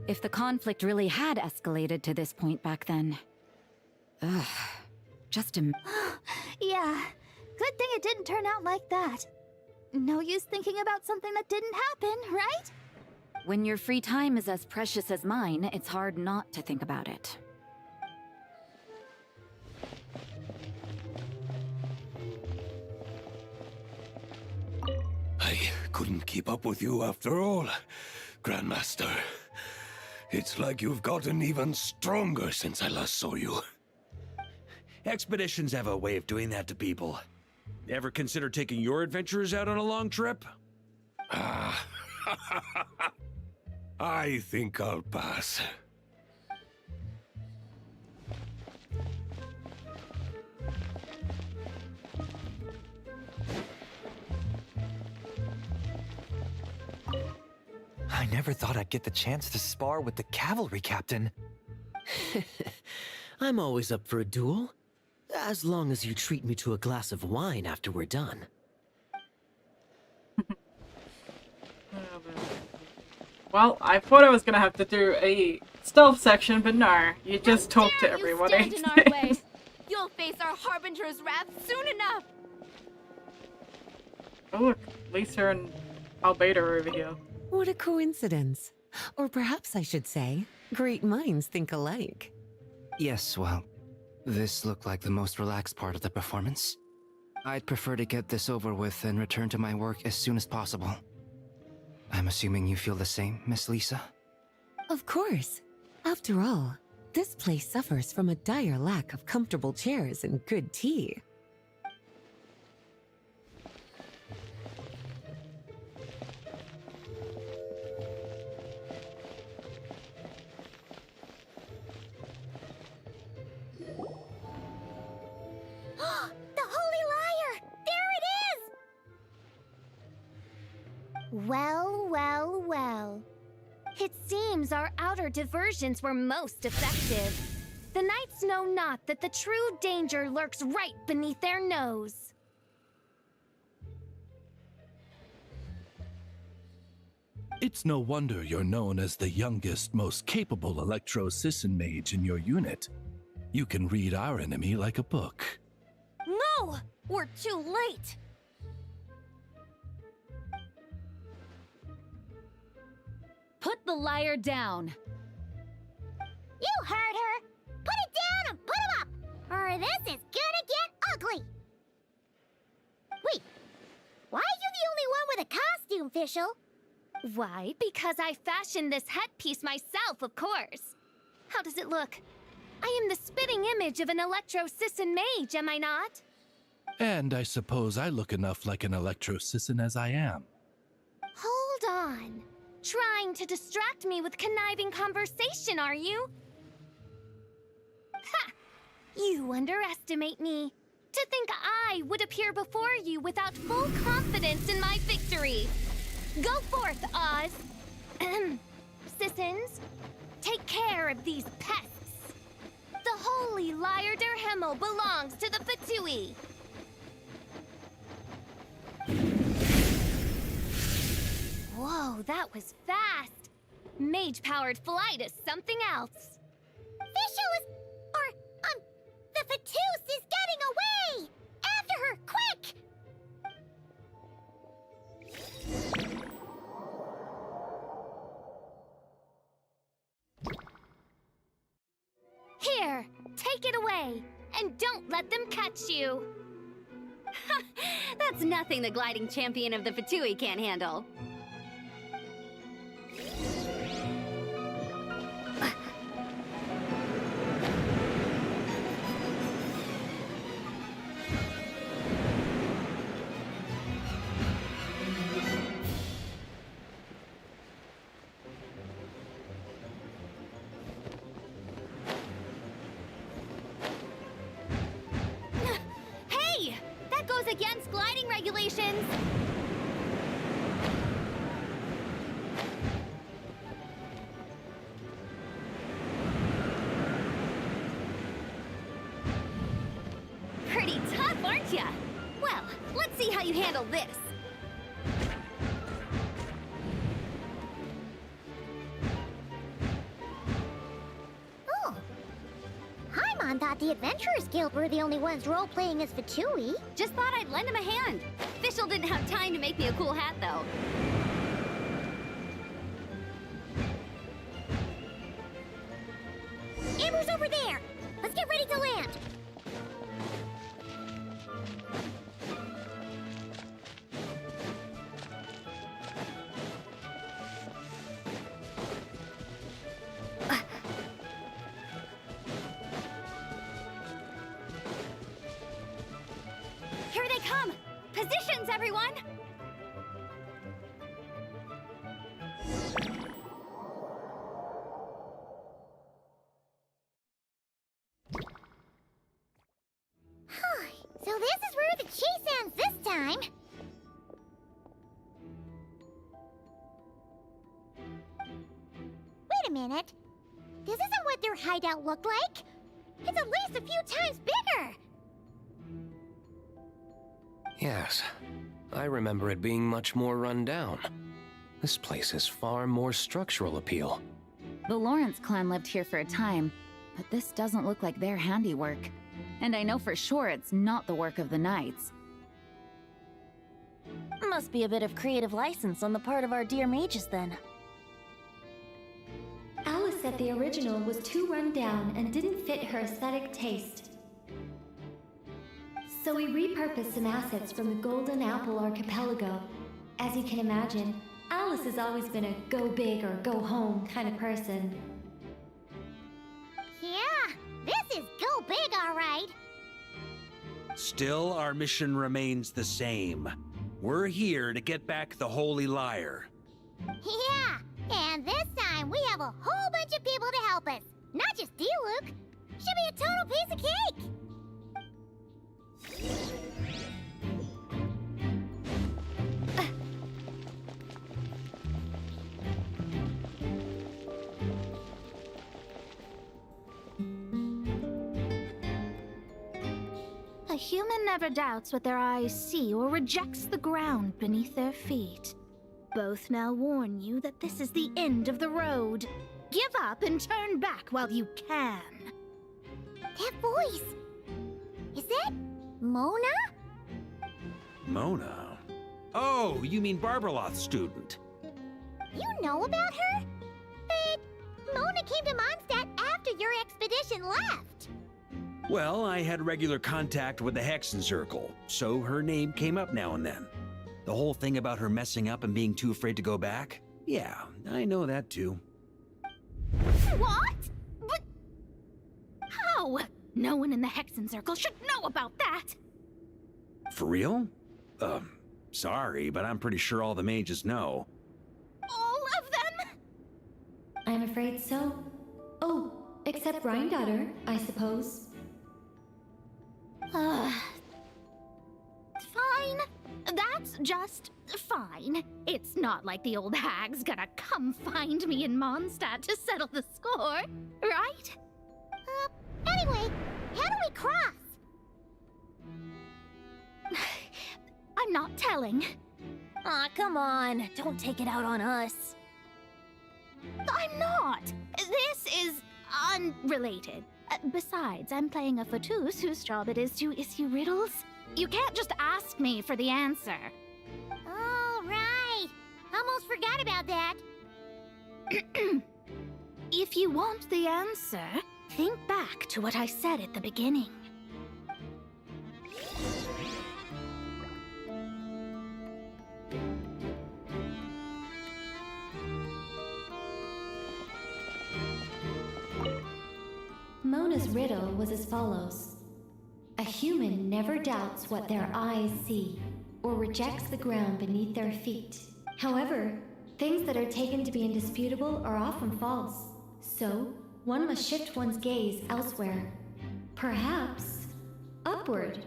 Speaker 8: If the conflict really had escalated to this point back then... Ugh. Just a...
Speaker 2: Yeah, good thing it didn't turn out like that. No use thinking about something that didn't happen, right?
Speaker 8: When your free time is as precious as mine, it's hard not to think about it.
Speaker 12: I couldn't keep up with you after all, Grandmaster. It's like you've gotten even stronger since I last saw you.
Speaker 9: Expeditions have a way of doing that to people. Ever consider taking your adventurers out on a long trip?
Speaker 12: Ah, I think I'll pass.
Speaker 13: I never thought I'd get the chance to spar with the cavalry captain.
Speaker 14: I'm always up for a duel. As long as you treat me to a glass of wine after we're done.
Speaker 1: Well, I thought I was gonna have to do a stealth section, but no. You just talk to everybody.
Speaker 15: Stand in our way. You'll face our Harbinger's wrath soon enough.
Speaker 1: Oh look, Lisa and Albedo are over here.
Speaker 16: What a coincidence. Or perhaps I should say, great minds think alike.
Speaker 17: Yes, well, this looked like the most relaxed part of the performance. I'd prefer to get this over with and return to my work as soon as possible. I'm assuming you feel the same, Miss Lisa?
Speaker 16: Of course. After all, this place suffers from a dire lack of comfortable chairs and good tea.
Speaker 2: Well, well, well.
Speaker 6: It seems our outer diversions were most effective. The knights know not that the true danger lurks right beneath their nose.
Speaker 18: It's no wonder you're known as the youngest, most capable electro-Sisson mage in your unit. You can read our enemy like a book.
Speaker 5: No! We're too late!
Speaker 8: Put the liar down.
Speaker 2: You heard her! Put it down and put him up! Or this is gonna get ugly! Wait, why are you the only one with a costume, Fischl?
Speaker 6: Why? Because I fashioned this headpiece myself, of course. How does it look? I am the spitting image of an electro-Sisson mage, am I not?
Speaker 18: And I suppose I look enough like an electro-Sisson as I am.
Speaker 6: Hold on. Trying to distract me with conniving conversation, are you? Ha! You underestimate me. To think I would appear before you without full confidence in my victory. Go forth, Oz. Sissons, take care of these pests. The holy Liar der Himmel belongs to the Fatui. Whoa, that was fast. Mage-powered flight is something else.
Speaker 2: Fischl is... the Fatus is getting away! After her, quick!
Speaker 6: Here, take it away, and don't let them catch you.
Speaker 15: That's nothing the gliding champion of the Fatui can't handle.
Speaker 6: Hey! That goes against gliding regulations!
Speaker 15: Pretty tough, aren't ya? Well, let's see how you handle this.
Speaker 2: Oh. Paimon thought the Adventurers Guild were the only ones role-playing as Fatui.
Speaker 15: Just thought I'd lend him a hand. Fischl didn't have time to make me a cool hat, though.
Speaker 2: Amber's over there! Let's get ready to land!
Speaker 15: Positions, everyone!
Speaker 2: So this is where the chase ends this time. Wait a minute. This isn't what their hideout looked like. It's at least a few times bigger.
Speaker 11: Yes, I remember it being much more run down. This place has far more structural appeal.
Speaker 8: The Lawrence clan lived here for a time, but this doesn't look like their handiwork. And I know for sure it's not the work of the Knights.
Speaker 5: Must be a bit of creative license on the part of our dear mages then.
Speaker 6: Alice said the original was too run down and didn't fit her aesthetic taste. So we repurposed some assets from the Golden Apple Archipelago. As you can imagine, Alice has always been a go big or go home kind of person.
Speaker 2: Yeah, this is go big, all right.
Speaker 9: Still, our mission remains the same. We're here to get back the Holy Lyre.
Speaker 2: Yeah, and this time we have a whole bunch of people to help us. Not just Diluc. Should be a total piece of cake.
Speaker 19: A human never doubts what their eyes see or rejects the ground beneath their feet. Both now warn you that this is the end of the road. Give up and turn back while you can.
Speaker 2: That voice. Is that Mona?
Speaker 9: Mona? Oh, you mean Barbarloth's student.
Speaker 2: You know about her? But Mona came to Mondstadt after your expedition left.
Speaker 9: Well, I had regular contact with the Hexen Circle, so her name came up now and then. The whole thing about her messing up and being too afraid to go back? Yeah, I know that too.
Speaker 19: What? But how? No one in the Hexen Circle should know about that!
Speaker 9: For real? Sorry, but I'm pretty sure all the mages know.
Speaker 19: All of them?
Speaker 6: I'm afraid so. Oh, except Rhindaughter, I suppose.
Speaker 19: Fine. That's just fine. It's not like the old hag's gonna come find me in Mondstadt to settle the score, right?
Speaker 2: Anyway, how do we cross?
Speaker 19: I'm not telling.
Speaker 5: Aw, come on. Don't take it out on us.
Speaker 19: I'm not. This is unrelated. Besides, I'm playing a fatus whose job it is to issue riddles. You can't just ask me for the answer.
Speaker 2: All right. Almost forgot about that.
Speaker 19: If you want the answer, think back to what I said at the beginning.
Speaker 6: Mona's riddle was as follows. A human never doubts what their eyes see, or rejects the ground beneath their feet. However, things that are taken to be indisputable are often false. So, one must shift one's gaze elsewhere. Perhaps, upward.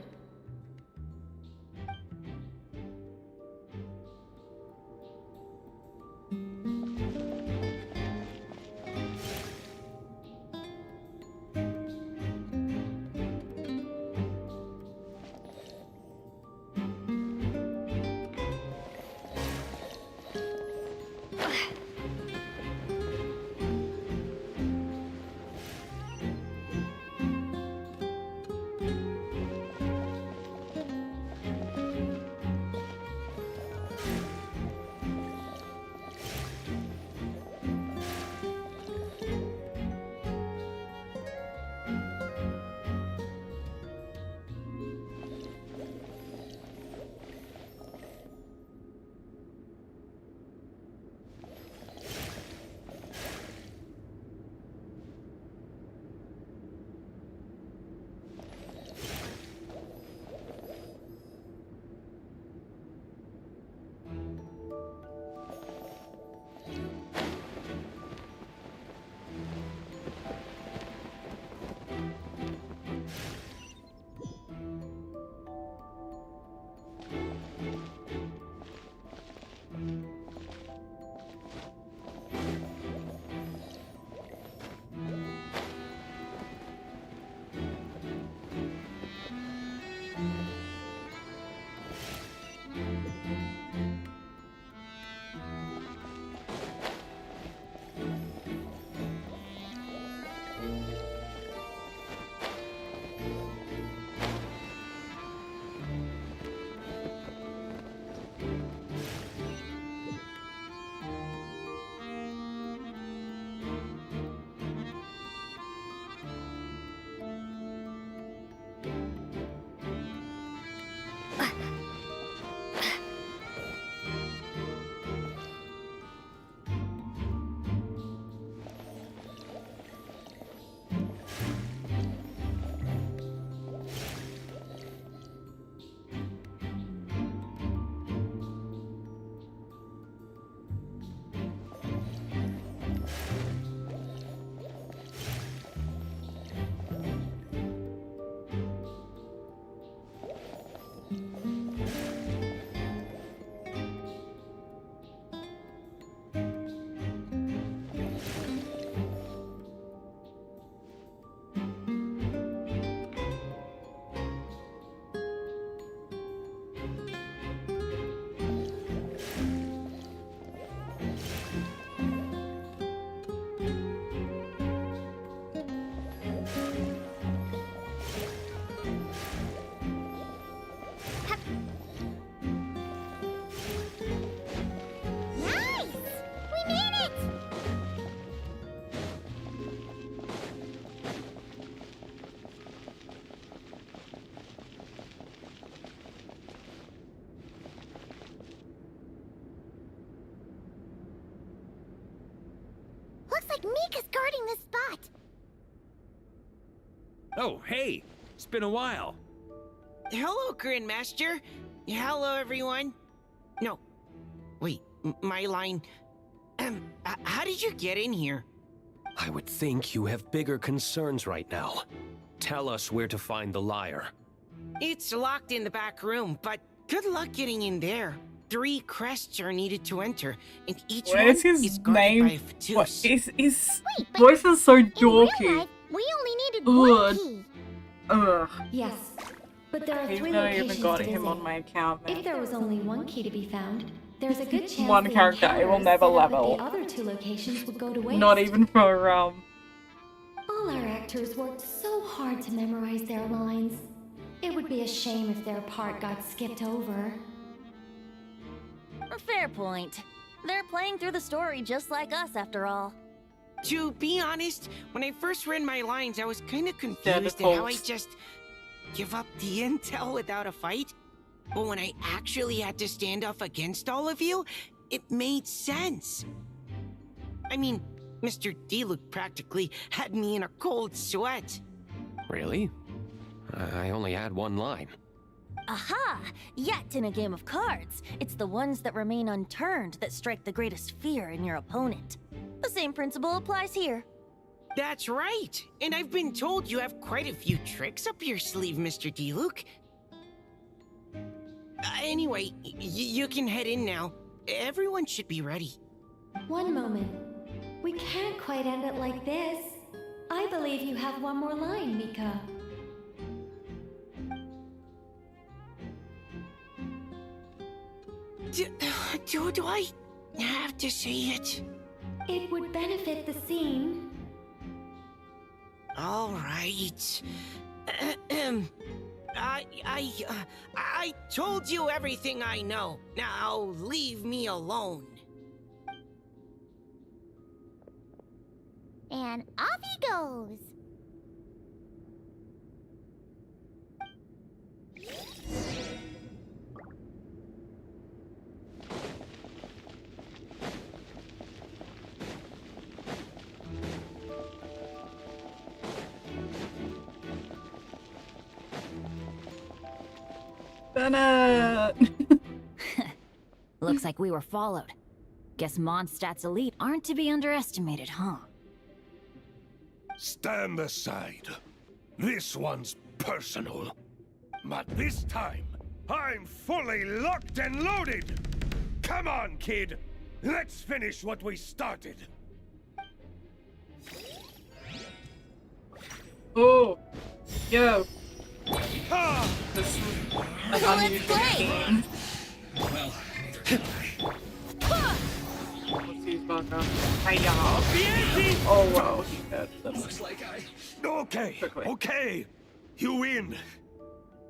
Speaker 2: Looks like Mika's guarding this spot.
Speaker 9: Oh, hey! It's been a while.
Speaker 20: Hello, Grandmaster. Hello, everyone. No. Wait, my line... how did you get in here?
Speaker 11: I would think you have bigger concerns right now. Tell us where to find the lyre.
Speaker 20: It's locked in the back room, but good luck getting in there. 3 crests are needed to enter, and each
Speaker 1: What
Speaker 20: one
Speaker 1: is his
Speaker 20: is guarded
Speaker 1: name?
Speaker 20: by a Fatus.
Speaker 1: What is voice is so dorky.
Speaker 2: We only needed one key.
Speaker 1: Ugh.
Speaker 6: Yes, but there are
Speaker 1: He's
Speaker 6: 3
Speaker 1: not
Speaker 6: locations
Speaker 1: even got
Speaker 6: to
Speaker 1: him
Speaker 6: visit.
Speaker 1: on my account.
Speaker 6: If there was only 1 key to be found, there's a good chance
Speaker 1: One
Speaker 6: the
Speaker 1: character, it will
Speaker 6: encounters
Speaker 1: never
Speaker 6: set up at
Speaker 1: level.
Speaker 6: The other 2 locations would go to waste.
Speaker 1: Not even for
Speaker 6: All our actors worked so hard to memorize their lines. It would be a shame if their part got skipped over.
Speaker 5: A fair point. They're playing through the story just like us, after all.
Speaker 20: To be honest, when I first read my lines, I was kind of confused at how I just give up the intel without a fight. But when I actually had to stand up against all of you, it made sense. I mean, Mr. Diluc practically had me in a cold sweat.
Speaker 11: Really? I only had one line.
Speaker 5: Aha! Yet in a game of cards, it's the ones that remain unturned that strike the greatest fear in your opponent. The same principle applies here.
Speaker 20: That's right! And I've been told you have quite a few tricks up your sleeve, Mr. Diluc. Anyway, you can head in now. Everyone should be ready.
Speaker 6: One moment. We can't quite end it like this. I believe you have one more line, Mika.
Speaker 20: Do I have to say it?
Speaker 6: It would benefit the scene.
Speaker 20: All right. I told you everything I know. Now leave me alone.
Speaker 2: And off he goes.
Speaker 1: Bennett!
Speaker 15: Looks like we were followed. Guess Mondstadt's elite aren't to be underestimated, huh?
Speaker 12: Stand aside. This one's personal. But this time, I'm fully locked and loaded! Come on, kid! Let's finish what we started!
Speaker 1: Oh! Yo!
Speaker 12: Ah!
Speaker 1: This is an unusual scene.
Speaker 12: Well,
Speaker 1: Let's use Varka. Hiya! Oh wow, he dead. Looks
Speaker 12: like Okay, okay! You win!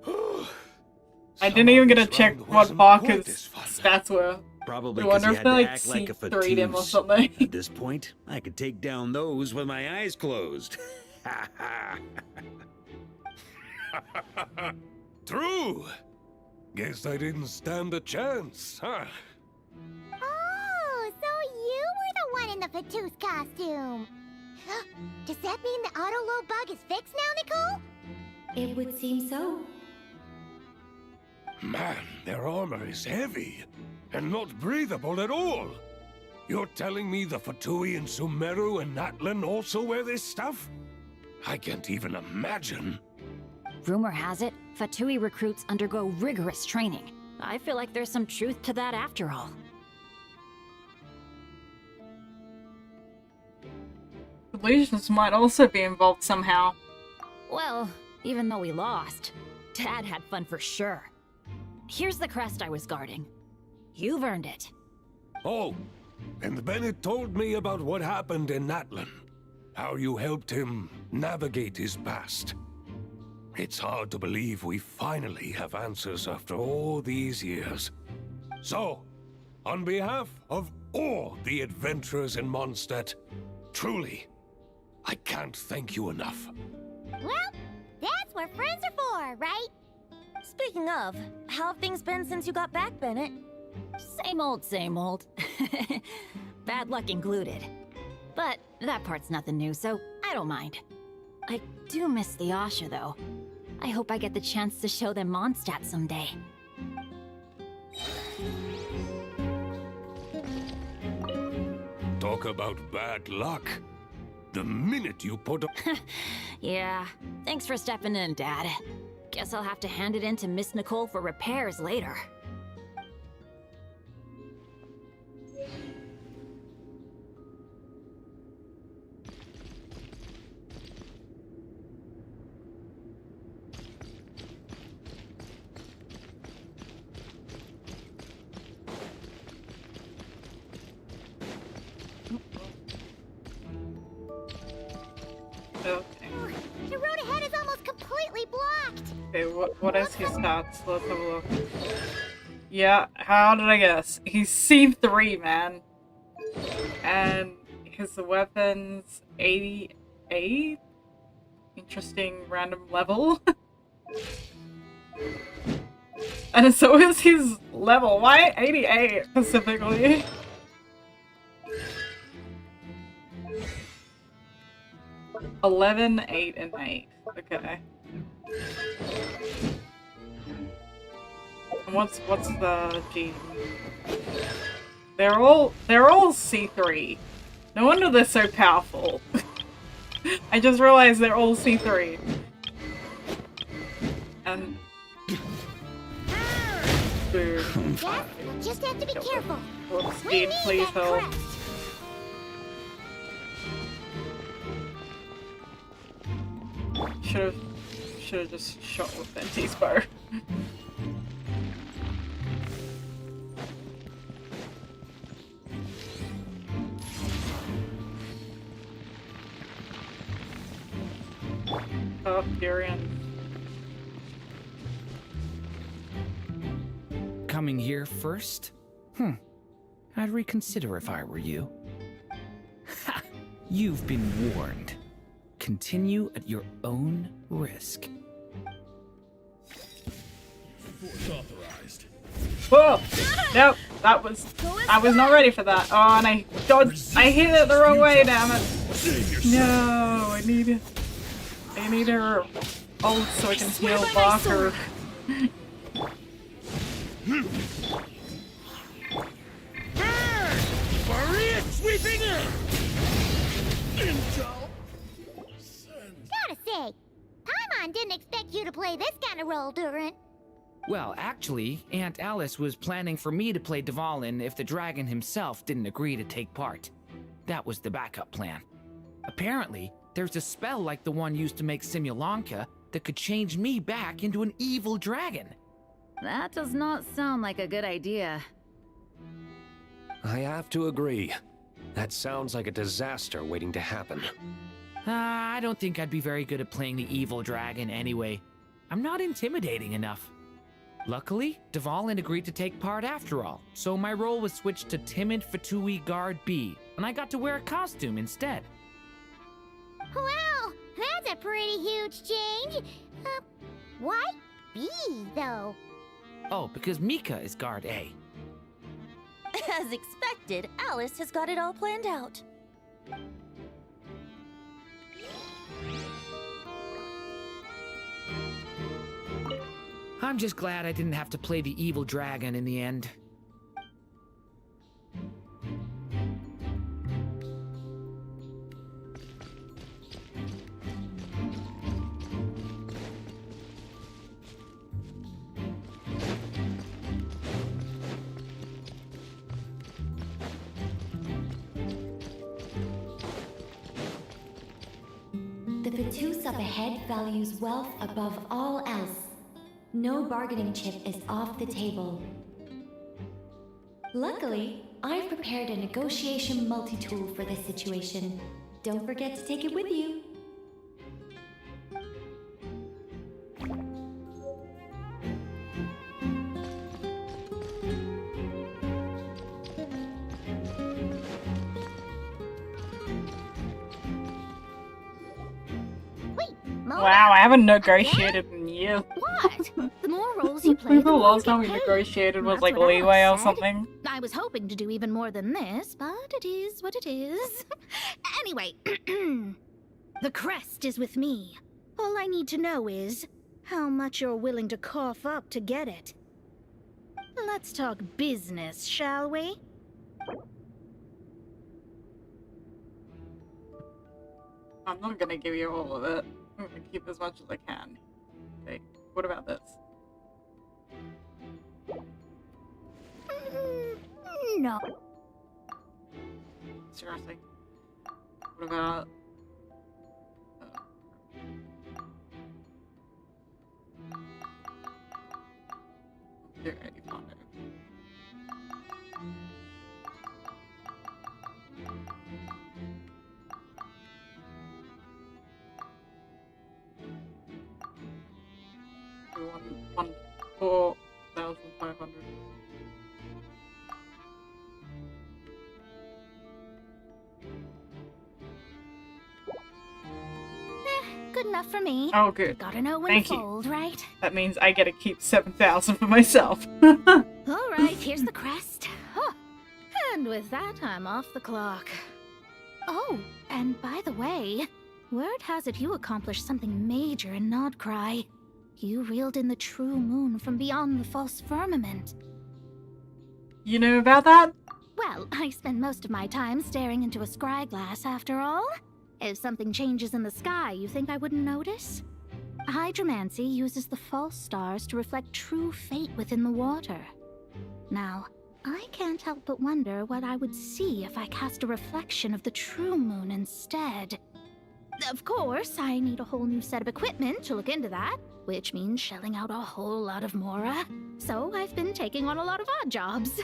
Speaker 1: I didn't even get to check what Varka's stats were.
Speaker 9: Probably
Speaker 1: I
Speaker 9: because
Speaker 1: wonder
Speaker 9: he
Speaker 1: if
Speaker 9: had
Speaker 1: they
Speaker 9: to
Speaker 1: like
Speaker 9: act like a
Speaker 1: C3'd him or
Speaker 9: Fatus.
Speaker 1: something.
Speaker 9: At this point, I could take down those with my eyes closed.
Speaker 12: True! Guess I didn't stand a chance, huh?
Speaker 2: Oh, so you were the one in the Fatus costume. Does that mean the auto-low bug is fixed now, Nicole?
Speaker 6: It would seem so.
Speaker 12: Man, their armor is heavy, and not breathable at all. You're telling me the Fatui and Sumeru and Natlan also wear this stuff? I can't even imagine.
Speaker 15: Rumor has it, Fatui recruits undergo rigorous training. I feel like there's some truth to that after all.
Speaker 1: The Legions might also be involved somehow.
Speaker 15: Well, even though we lost, Dad had fun for sure. Here's the crest I was guarding. You've earned it.
Speaker 12: Oh, and Bennett told me about what happened in Natlan. How you helped him navigate his past. It's hard to believe we finally have answers after all these years. So, on behalf of all the adventurers in Mondstadt, truly, I can't thank you enough.
Speaker 2: Well, that's what friends are for, right?
Speaker 5: Speaking of, how have things been since you got back, Bennett?
Speaker 15: Same old, same old. Bad luck included. But that part's nothing new, so I don't mind. I do miss the Asha, though. I hope I get the chance to show them Mondstadt someday.
Speaker 12: Talk about bad luck. The minute you put a...
Speaker 15: Yeah, thanks for stepping in, Dad. Guess I'll have to hand it in to Miss Nicole for repairs later.
Speaker 2: The road ahead is almost completely blocked.
Speaker 1: Okay, what is his stats? Let's have a look. Yeah, how did I guess? He's C3, man. And his weapons 88? Interesting random level. And so is his level. Why 88 specifically? $11, 8, and 8. Okay. And what's the gene? They're all C3. No wonder they're so powerful. I just realized they're all C3. And boom.
Speaker 2: Yeah, just have to be careful.
Speaker 1: Whoops,
Speaker 2: We
Speaker 1: Gene,
Speaker 2: need
Speaker 1: please
Speaker 2: that
Speaker 1: help.
Speaker 2: crest.
Speaker 1: Should have just shot with Venti's bow. Oh, Durian.
Speaker 21: Coming here first? I'd reconsider if I were you. Ha! You've been warned. Continue at your own risk.
Speaker 3: Force authorized.
Speaker 1: Whoa! Nope, I was not ready for that. Oh, and I hit it the wrong way, damn it. No, I need her ult so I can heal Varka.
Speaker 12: Maria sweeping in!
Speaker 3: Intel!
Speaker 2: Gotta say, Paimon didn't expect you to play this kind of role, Durin.
Speaker 21: Well, actually, Aunt Alice was planning for me to play Dvalin if the dragon himself didn't agree to take part. That was the backup plan. Apparently, there's a spell like the one used to make Simulanka that could change me back into an evil dragon.
Speaker 8: That does not sound like a good idea.
Speaker 11: I have to agree. That sounds like a disaster waiting to happen.
Speaker 21: I don't think I'd be very good at playing the evil dragon anyway. I'm not intimidating enough. Luckily, Dvalin agreed to take part after all, so my role was switched to Timid Fatui Guard B, and I got to wear a costume instead.
Speaker 2: Wow, that's a pretty huge change. Why B, though?
Speaker 21: Oh, because Mika is Guard A.
Speaker 5: As expected, Alice has got it all planned out.
Speaker 21: I'm just glad I didn't have to play the evil dragon in the end.
Speaker 6: The Fatus up ahead values wealth above all else. No bargaining chip is off the table. Luckily, I've prepared a negotiation multi-tool for this situation. Don't forget to take it with you.
Speaker 1: Wow, I haven't negotiated in years.
Speaker 2: Why?
Speaker 19: what? The more roles you play,
Speaker 1: The
Speaker 19: the more
Speaker 1: last
Speaker 19: you
Speaker 1: time we
Speaker 19: get paid.
Speaker 1: negotiated was
Speaker 19: That's
Speaker 1: like
Speaker 19: what
Speaker 1: leeway or
Speaker 19: Alex said.
Speaker 1: something.
Speaker 19: I was hoping to do even more than this, but it is what it is. Anyway, the crest is with me. All I need to know is how much you're willing to cough up to get it. Let's talk business, shall we?
Speaker 1: I'm not gonna give you all of it. I'm gonna keep as much as I can. Okay, what about this?
Speaker 19: No.
Speaker 1: Seriously. What about... You're ready, Pondo. We want 4,500.
Speaker 19: Good enough for me.
Speaker 1: Oh, good.
Speaker 19: Gotta know when
Speaker 1: Thank
Speaker 19: to
Speaker 1: you.
Speaker 19: fold, right?
Speaker 1: That means I get to keep 7,000 for myself.
Speaker 19: Alright, here's the crest. Huh. And with that, I'm off the clock. Oh, and by the way, word has it you accomplished something major in Nodcry. You reeled in the true moon from beyond the false firmament.
Speaker 1: You know about that?
Speaker 19: Well, I spend most of my time staring into a scry glass after all. If something changes in the sky, you think I wouldn't notice? Hydromancy uses the false stars to reflect true fate within the water. Now, I can't help but wonder what I would see if I cast a reflection of the true moon instead. Of course, I need a whole new set of equipment to look into that, which means shelling out a whole lot of mora. So I've been taking on a lot of odd jobs.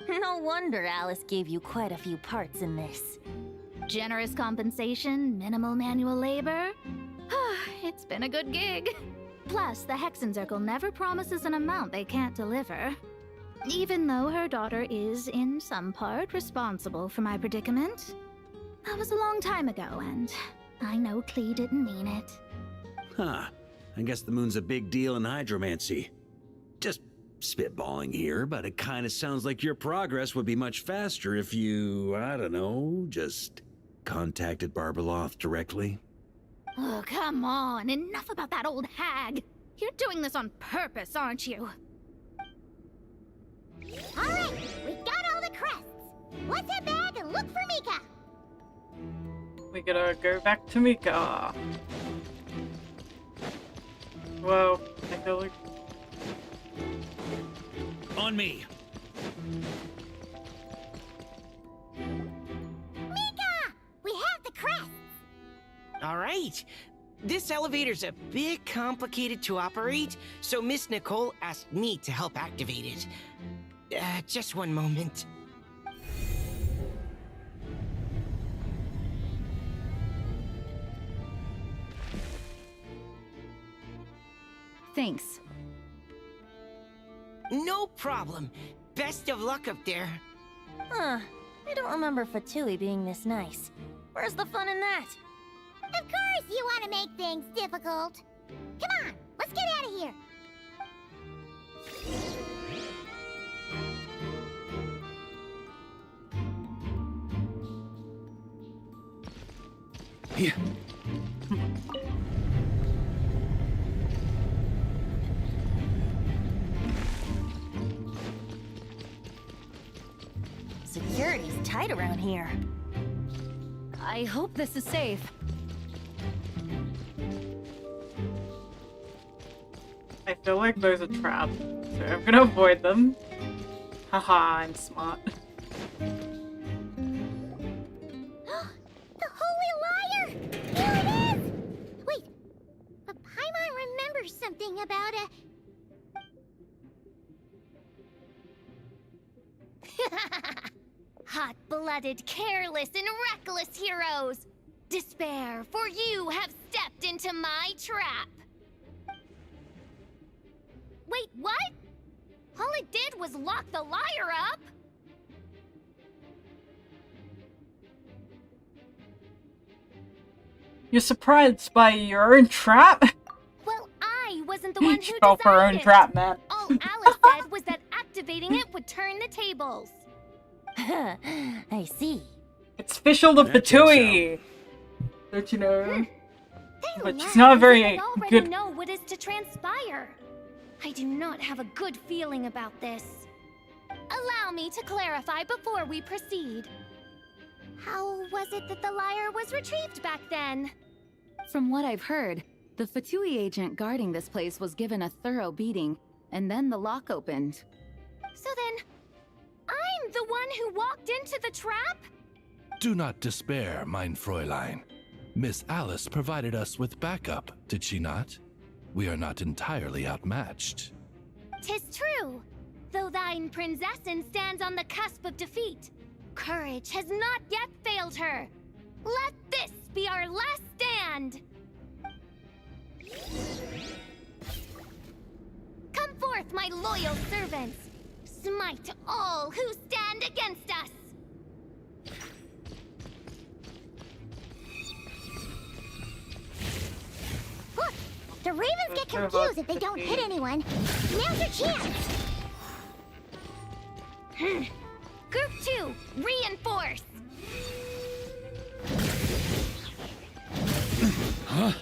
Speaker 5: No wonder Alice gave you quite a few parts in this.
Speaker 19: Generous compensation, minimal manual labor. It's been a good gig. Plus, the Hexen Circle never promises an amount they can't deliver. Even though her daughter is, in some part, responsible for my predicament. That was a long time ago, and I know Klee didn't mean it.
Speaker 9: Huh. I guess the moon's a big deal in hydromancy. Just spitballing here, but it kind of sounds like your progress would be much faster if you, I don't know, just contacted Barbeloth directly.
Speaker 19: Oh, come on. Enough about that old hag. You're doing this on purpose, aren't you?
Speaker 2: Alright, we got all the crests. Let's head back and look for Mika.
Speaker 1: We gotta go back to Mika. Whoa, I feel like...
Speaker 9: On me!
Speaker 2: Mika! We have the crests!
Speaker 20: Alright. This elevator's a bit complicated to operate, so Miss Nicole asked me to help activate it. Just one moment.
Speaker 8: Thanks.
Speaker 20: No problem. Best of luck up there.
Speaker 5: Huh. I don't remember Fatui being this nice. Where's the fun in that?
Speaker 2: Of course you want to make things difficult. Come on, let's get out of here.
Speaker 9: Yeah.
Speaker 5: Security's tight around here.
Speaker 8: I hope this is safe.
Speaker 1: I feel like those are traps, so I'm gonna avoid them. Haha, I'm smart.
Speaker 2: The Holy Liar! Here it is! Wait, but Paimon remembers something about a...
Speaker 4: Hot-blooded, careless, and reckless heroes! Despair, for you have stepped into my trap! Wait, what? All it did was lock the liar up?
Speaker 1: You're surprised by your own trap?
Speaker 4: Well, I wasn't the one who
Speaker 1: She fell for her own
Speaker 4: designed it.
Speaker 1: trap, man.
Speaker 4: All Alice said was that activating it would turn the tables.
Speaker 5: I see.
Speaker 1: It's Fischl the
Speaker 9: That checks
Speaker 1: Fatui! Don't you know?
Speaker 4: They
Speaker 1: But she's
Speaker 4: laugh
Speaker 1: not
Speaker 4: as if
Speaker 1: very
Speaker 4: they already
Speaker 1: good.
Speaker 4: know what is to transpire. I do not have a good feeling about this. Allow me to clarify before we proceed. How was it that the lyre was retrieved back then?
Speaker 8: From what I've heard, the Fatui agent guarding this place was given a thorough beating, and then the lock opened.
Speaker 4: So then, I'm the one who walked into the trap?
Speaker 18: Do not despair, mein Fräulein. Miss Alice provided us with backup, did she not? We are not entirely outmatched.
Speaker 4: 'Tis true. Though thine princessin stands on the cusp of defeat, courage has not yet failed her. Let this be our last stand! Come forth, my loyal servants! Smite all who stand against us!
Speaker 2: Look! The ravens get confused if they don't hit anyone. Now's your chance!
Speaker 4: Group 2, reinforce!
Speaker 9: Huh?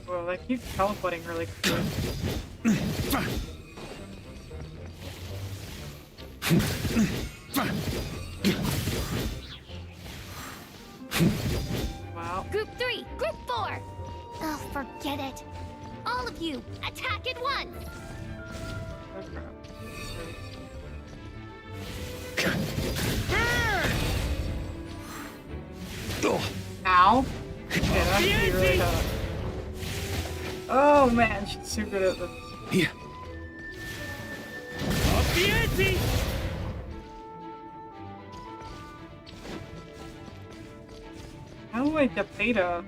Speaker 1: Well, they keep teleporting really quick. Wow.
Speaker 4: Group 3, Group 4! Oh, forget it. All of you, attack at once!
Speaker 1: Ow. Yeah, that should be really hard. Oh man, she's so good at this.
Speaker 9: Yeah.
Speaker 1: How do I defeat her?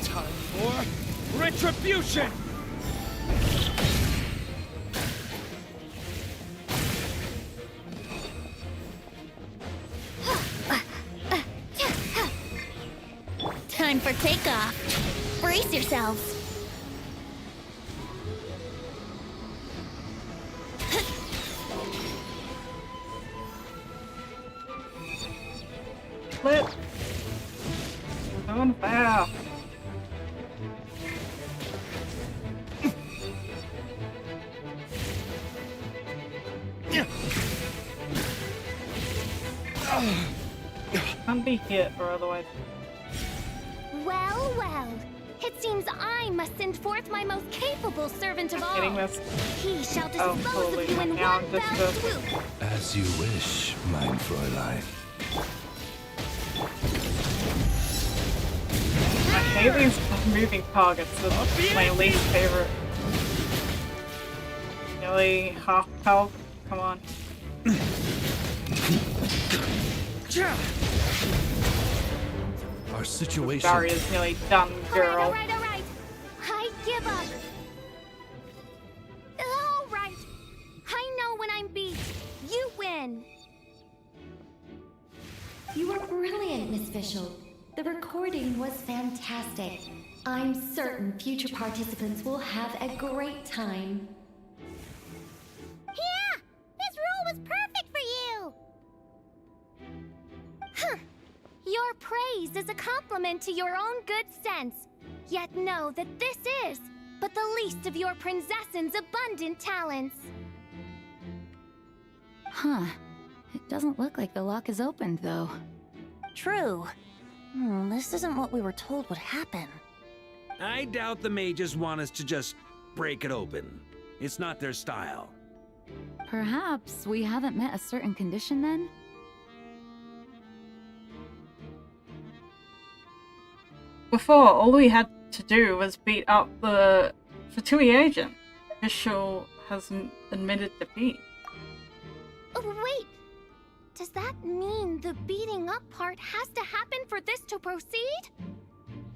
Speaker 9: Time for retribution!
Speaker 4: Time for takeoff. Brace yourselves.
Speaker 1: Flip! We're doing foul. Can't be hit or otherwise.
Speaker 4: Well, well. It seems I must send forth my most capable servant of all.
Speaker 1: Getting this.
Speaker 4: He shall
Speaker 1: Oh,
Speaker 4: dispose
Speaker 1: totally.
Speaker 4: of you in
Speaker 1: Now
Speaker 4: one
Speaker 1: I'm just
Speaker 4: fell
Speaker 1: the-
Speaker 4: swoop.
Speaker 18: As you wish, mein Fräulein.
Speaker 1: I hate these moving targets. It's my least favorite. Nearly half health. Come on.
Speaker 18: Our situation.
Speaker 1: Daria's nearly done, girl.
Speaker 4: Alright. I give up. Alright. I know when I'm beat. You win.
Speaker 6: You were brilliant, Miss Fischl. The recording was fantastic. I'm certain future participants will have a great time.
Speaker 2: Yeah! This role was perfect for you!
Speaker 4: Huh. Your praise is a compliment to your own good sense. Yet know that this is but the least of your princessin's abundant talents.
Speaker 8: Huh. It doesn't look like the lock is opened, though.
Speaker 5: True. This isn't what we were told would happen.
Speaker 9: I doubt the mages want us to just break it open. It's not their style.
Speaker 8: Perhaps we haven't met a certain condition then?
Speaker 1: Before, all we had to do was beat up the Fatui agent. Fischl hasn't admitted defeat.
Speaker 4: Oh, wait! Does that mean the beating up part has to happen for this to proceed?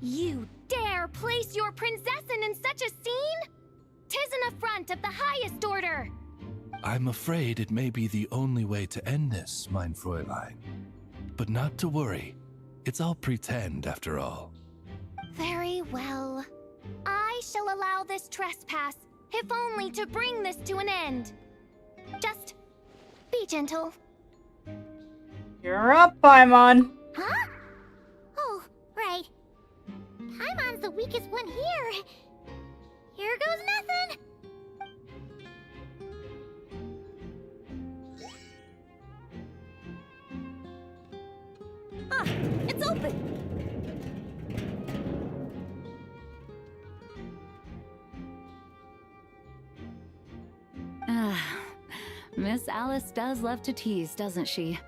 Speaker 4: You dare place your princessin in such a scene? 'Tis an affront of the highest order!
Speaker 18: I'm afraid it may be the only way to end this, mein Fräulein. But not to worry. It's all pretend, after all.
Speaker 4: Very well. I shall allow this trespass, if only to bring this to an end. Just be gentle.
Speaker 1: You're up, Paimon.
Speaker 2: Huh? Oh, right. Paimon's the weakest one here. Here goes nothing.
Speaker 5: Ah, it's open.
Speaker 8: Miss Alice does love to tease, doesn't she?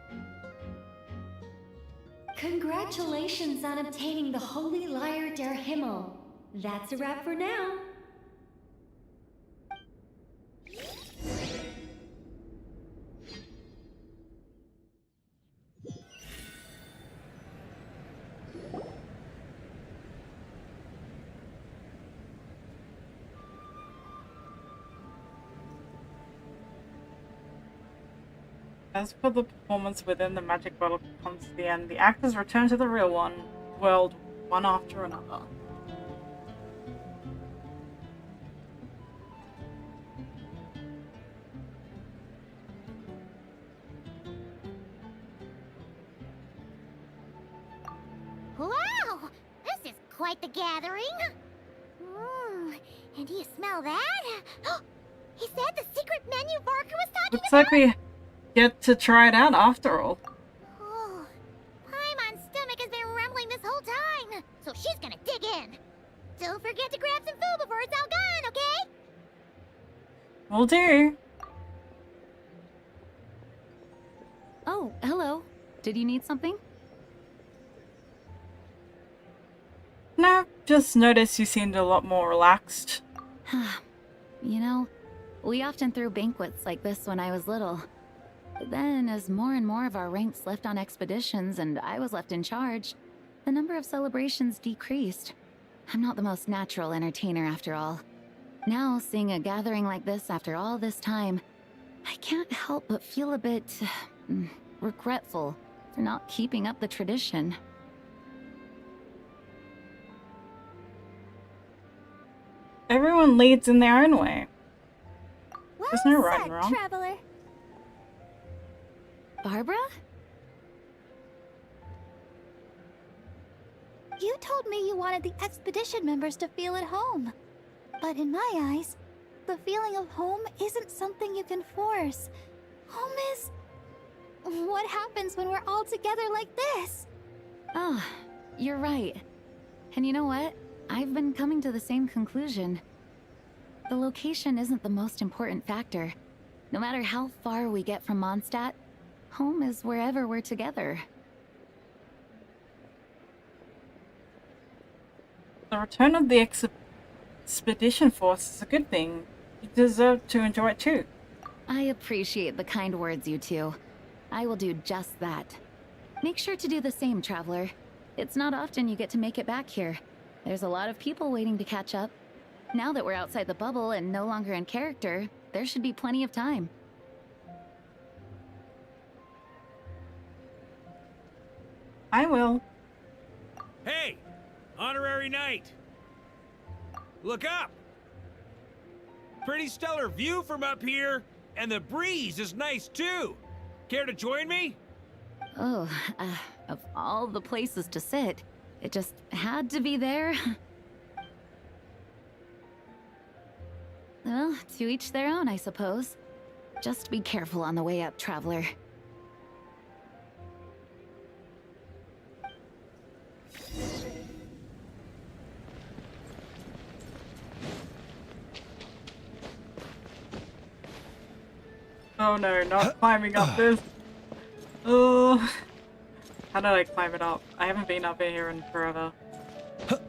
Speaker 6: Congratulations on obtaining the Holy Lyre der Himmel. That's a wrap for now.
Speaker 1: As for the performance within the magic world comes to the end, the actors return to the real world one after another.
Speaker 2: Wow! This is quite the gathering. And do you smell that? He said the secret menu Varka was talking
Speaker 1: Looks
Speaker 2: about?
Speaker 1: like we get to try it out after all.
Speaker 2: Oh, Paimon's stomach has been rumbling this whole time, so she's gonna dig in. Don't forget to grab some food before it's all gone, okay?
Speaker 1: Will do.
Speaker 8: Oh, hello. Did you need something?
Speaker 1: No, just noticed you seemed a lot more relaxed.
Speaker 8: You know, we often threw banquets like this when I was little. But then, as more and more of our ranks left on expeditions and I was left in charge, the number of celebrations decreased. I'm not the most natural entertainer after all. Now, seeing a gathering like this after all this time, I can't help but feel a bit regretful for not keeping up the tradition.
Speaker 1: Everyone leads in their own way.
Speaker 2: Well
Speaker 1: There's no right and
Speaker 2: said,
Speaker 1: wrong.
Speaker 2: Traveler.
Speaker 8: Barbara?
Speaker 19: You told me you wanted the expedition members to feel at home. But in my eyes, the feeling of home isn't something you can force. Home is... what happens when we're all together like this?
Speaker 8: Oh, you're right. And you know what? I've been coming to the same conclusion. The location isn't the most important factor. No matter how far we get from Mondstadt, home is wherever we're together.
Speaker 1: The return of the expedition force is a good thing. You deserve to enjoy it too.
Speaker 8: I appreciate the kind words, you two. I will do just that. Make sure to do the same, Traveler. It's not often you get to make it back here. There's a lot of people waiting to catch up. Now that we're outside the bubble and no longer in character, there should be plenty of time.
Speaker 1: I will.
Speaker 9: Hey! Honorary Knight! Look up! Pretty stellar view from up here, and the breeze is nice too. Care to join me?
Speaker 8: Oh, of all the places to sit, it just had to be there. Well, to each their own, I suppose. Just be careful on the way up, Traveler.
Speaker 1: Oh no, not climbing up this. Oh. How did I climb it up? I haven't been up here in forever. There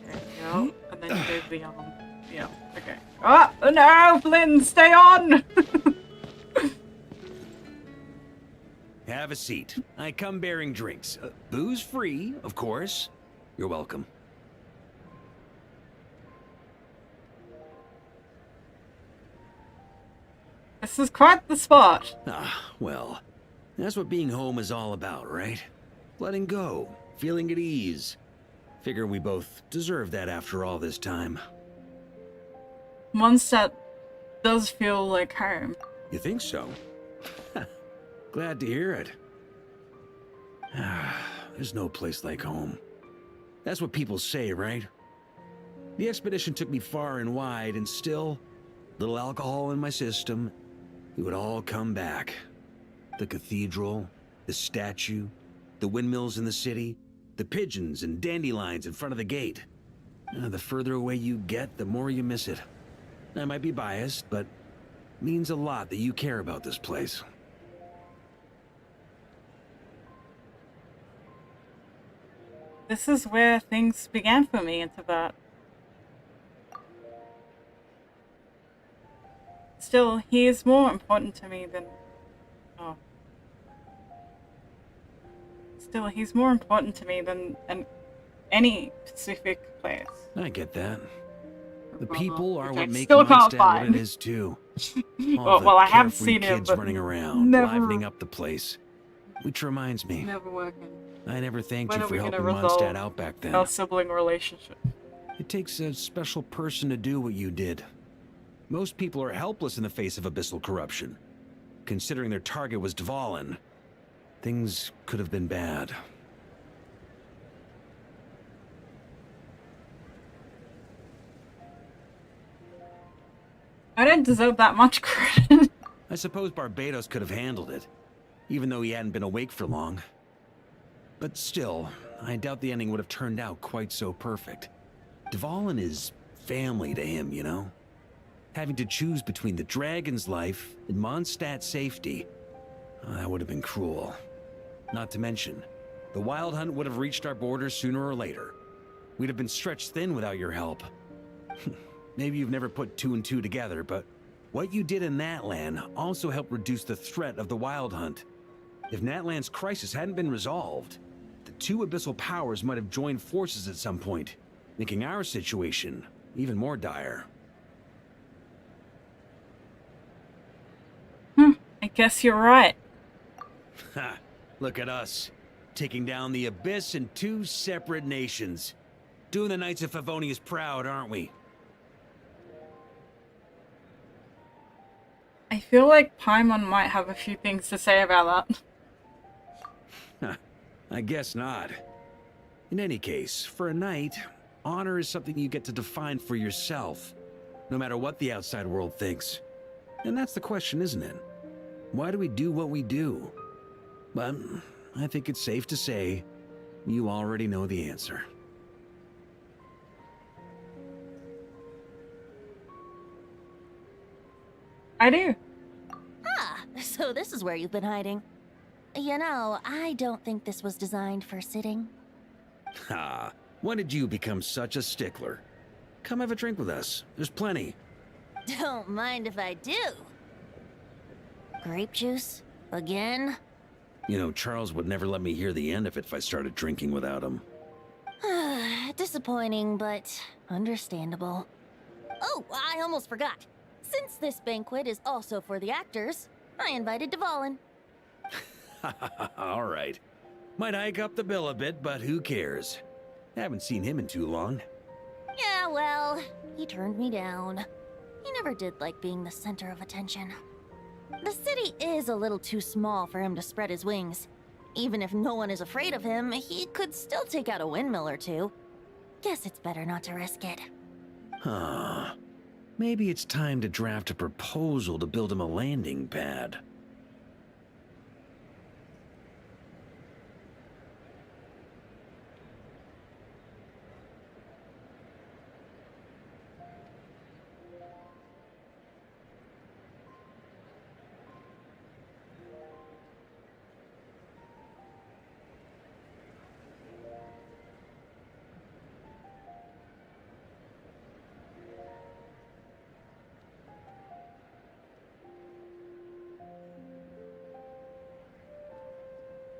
Speaker 1: you go. And then you do the arm. Yeah, okay. Oh no, Flynn, stay on!
Speaker 9: Have a seat. I come bearing drinks. Booze free, of course. You're welcome.
Speaker 1: This is quite the spot.
Speaker 9: Ah, well, that's what being home is all about, right? Letting go, feeling at ease. Figure we both deserve that after all this time.
Speaker 1: Mondstadt does feel like home.
Speaker 9: You think so? Glad to hear it. There's no place like home. That's what people say, right? The expedition took me far and wide, and still, little alcohol in my system, it would all come back. The cathedral, the statue, the windmills in the city, the pigeons and dandelions in front of the gate. The further away you get, the more you miss it. I might be biased, but it means a lot that you care about this place.
Speaker 1: This is where things began for me in Tibet. Still, he is more important to me than... Oh. Still, he's more important to me than any specific place.
Speaker 9: I get that. The people are what make
Speaker 1: still can't
Speaker 9: Mondstadt
Speaker 1: find.
Speaker 9: what it is, too.
Speaker 1: Well, I have seen him,
Speaker 9: kids
Speaker 1: but
Speaker 9: running around,
Speaker 1: never-
Speaker 9: livening up the place. Which reminds me,
Speaker 1: Never working.
Speaker 9: I never thanked
Speaker 1: When
Speaker 9: you
Speaker 1: are
Speaker 9: for
Speaker 1: we gonna
Speaker 9: helping
Speaker 1: resolve
Speaker 9: Mondstadt out back then.
Speaker 1: our sibling relationship?
Speaker 9: It takes a special person to do what you did. Most people are helpless in the face of abyssal corruption. Considering their target was Dvalin, things could have been bad.
Speaker 1: I didn't deserve that much credit.
Speaker 9: I suppose Barbados could have handled it, even though he hadn't been awake for long. But still, I doubt the ending would have turned out quite so perfect. Dvalin is family to him, you know? Having to choose between the dragon's life and Mondstadt's safety, that would have been cruel. Not to mention, the Wild Hunt would have reached our borders sooner or later. We'd have been stretched thin without your help. Maybe you've never put two and two together, but what you did in Natlan also helped reduce the threat of the Wild Hunt. If Natlan's crisis hadn't been resolved, the two abyssal powers might have joined forces at some point, making our situation even more dire.
Speaker 1: I guess you're right.
Speaker 9: Ha! Look at us, taking down the Abyss in two separate nations. Doing the Knights of Favonius proud, aren't we?
Speaker 1: I feel like Paimon might have a few things to say about that.
Speaker 9: I guess not. In any case, for a knight, honor is something you get to define for yourself, no matter what the outside world thinks. And that's the question, isn't it? Why do we do what we do? But I think it's safe to say you already know the answer.
Speaker 1: I do.
Speaker 5: Ah, so this is where you've been hiding. You know, I don't think this was designed for sitting.
Speaker 9: Ha! When did you become such a stickler? Come have a drink with us. There's plenty.
Speaker 5: Don't mind if I do. Grape juice? Again?
Speaker 9: You know, Charles would never let me hear the end of it if I started drinking without him.
Speaker 5: Disappointing, but understandable. Oh, I almost forgot. Since this banquet is also for the actors, I invited Dvalin.
Speaker 9: All right. Might hike up the bill a bit, but who cares? Haven't seen him in too long.
Speaker 5: Yeah, well, he turned me down. He never did like being the center of attention. The city is a little too small for him to spread his wings. Even if no one is afraid of him, he could still take out a windmill or two. Guess it's better not to risk it.
Speaker 9: Huh. Maybe it's time to draft a proposal to build him a landing pad.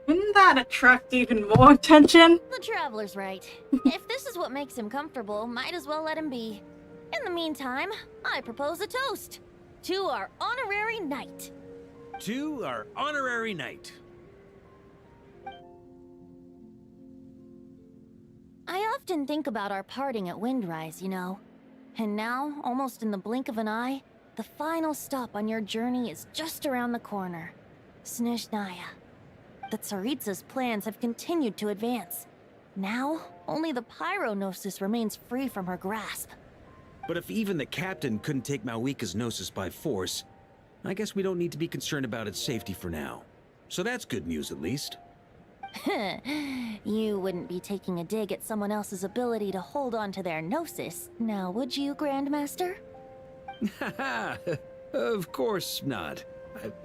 Speaker 1: Wouldn't that attract even more attention?
Speaker 5: The traveler's right. If this is what makes him comfortable, might as well let him be. In the meantime, I propose a toast. To our honorary knight.
Speaker 9: To our honorary knight.
Speaker 5: I often think about our parting at Windrise, you know. And now, almost in the blink of an eye, the final stop on your journey is just around the corner. Snezhnaya. The Tsaritsa's plans have continued to advance. Now, only the Pyro-Gnosis remains free from her grasp.
Speaker 9: But if even the captain couldn't take Malwika's Gnosis by force, I guess we don't need to be concerned about its safety for now. So that's good news, at least.
Speaker 5: You wouldn't be taking a dig at someone else's ability to hold on to their Gnosis, now would you, Grandmaster?
Speaker 9: Haha, of course not.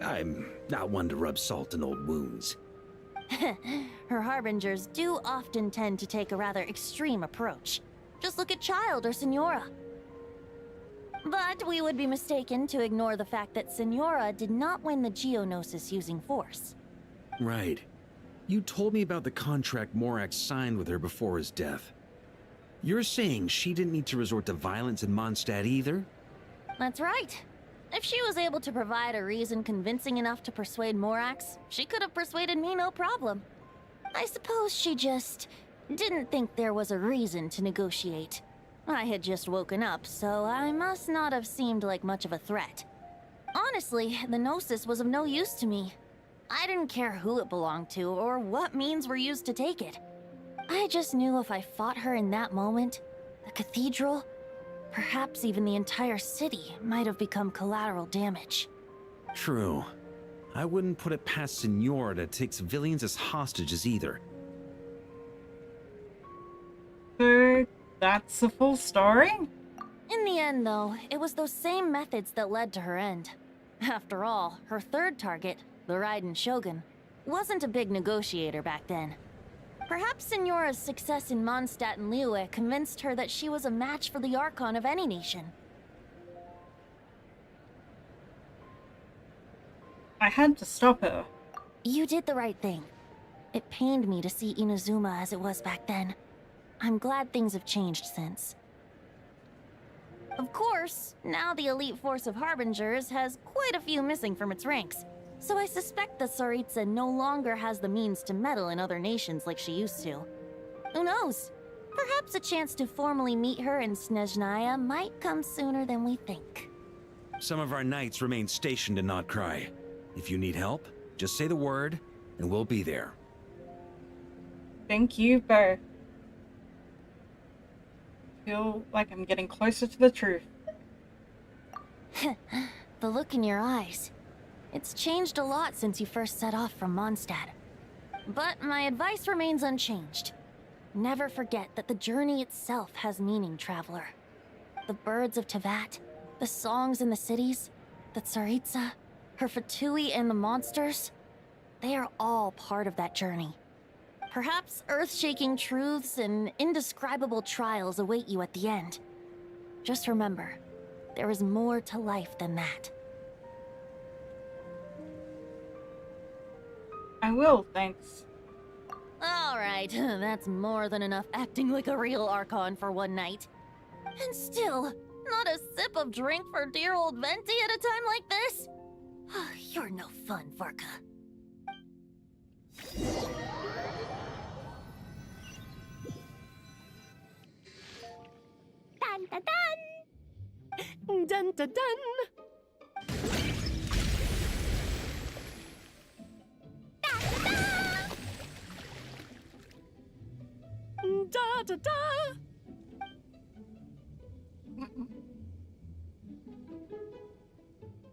Speaker 9: I'm not one to rub salt in old wounds.
Speaker 5: Her harbingers do often tend to take a rather extreme approach. Just look at Child or Signora. But we would be mistaken to ignore the fact that Signora did not win the Geonosis using force.
Speaker 9: Right. You told me about the contract Morax signed with her before his death. You're saying she didn't need to resort to violence in Mondstadt either?
Speaker 5: That's right. If she was able to provide a reason convincing enough to persuade Morax, she could have persuaded me no problem. I suppose she just didn't think there was a reason to negotiate. I had just woken up, so I must not have seemed like much of a threat. Honestly, the Gnosis was of no use to me. I didn't care who it belonged to or what means were used to take it. I just knew if I fought her in that moment, the cathedral, perhaps even the entire city, might have become collateral damage.
Speaker 9: True. I wouldn't put it past Signora to take civilians as hostages either.
Speaker 1: So, that's the full story?
Speaker 5: In the end, though, it was those same methods that led to her end. After all, her third target, the Raiden Shogun, wasn't a big negotiator back then. Perhaps Signora's success in Mondstadt and Liyue convinced her that she was a match for the Archon of any nation.
Speaker 1: I had to stop her.
Speaker 5: You did the right thing. It pained me to see Inazuma as it was back then. I'm glad things have changed since. Of course, now the elite force of Harbingers has quite a few missing from its ranks, so I suspect that Tsaritsa no longer has the means to meddle in other nations like she used to. Who knows? Perhaps a chance to formally meet her in Snezhnaya might come sooner than we think.
Speaker 9: Some of our knights remain stationed in Notcry. If you need help, just say the word, and we'll be there.
Speaker 1: Thank you both. Feel like I'm getting closer to the truth.
Speaker 5: The look in your eyes. It's changed a lot since you first set off from Mondstadt. But my advice remains unchanged. Never forget that the journey itself has meaning, traveler. The birds of Tevat, the songs in the cities, the Tsaritsa, her Fatui and the monsters, they are all part of that journey. Perhaps earth-shaking truths and indescribable trials await you at the end. Just remember, there is more to life than that.
Speaker 1: I will, thanks.
Speaker 5: Alright, that's more than enough acting like a real Archon for one night. And still, not a sip of drink for dear old Venti at a time like this? You're no fun, Varka.
Speaker 2: Dun dun dun!
Speaker 16: Dun dun dun! Da da da!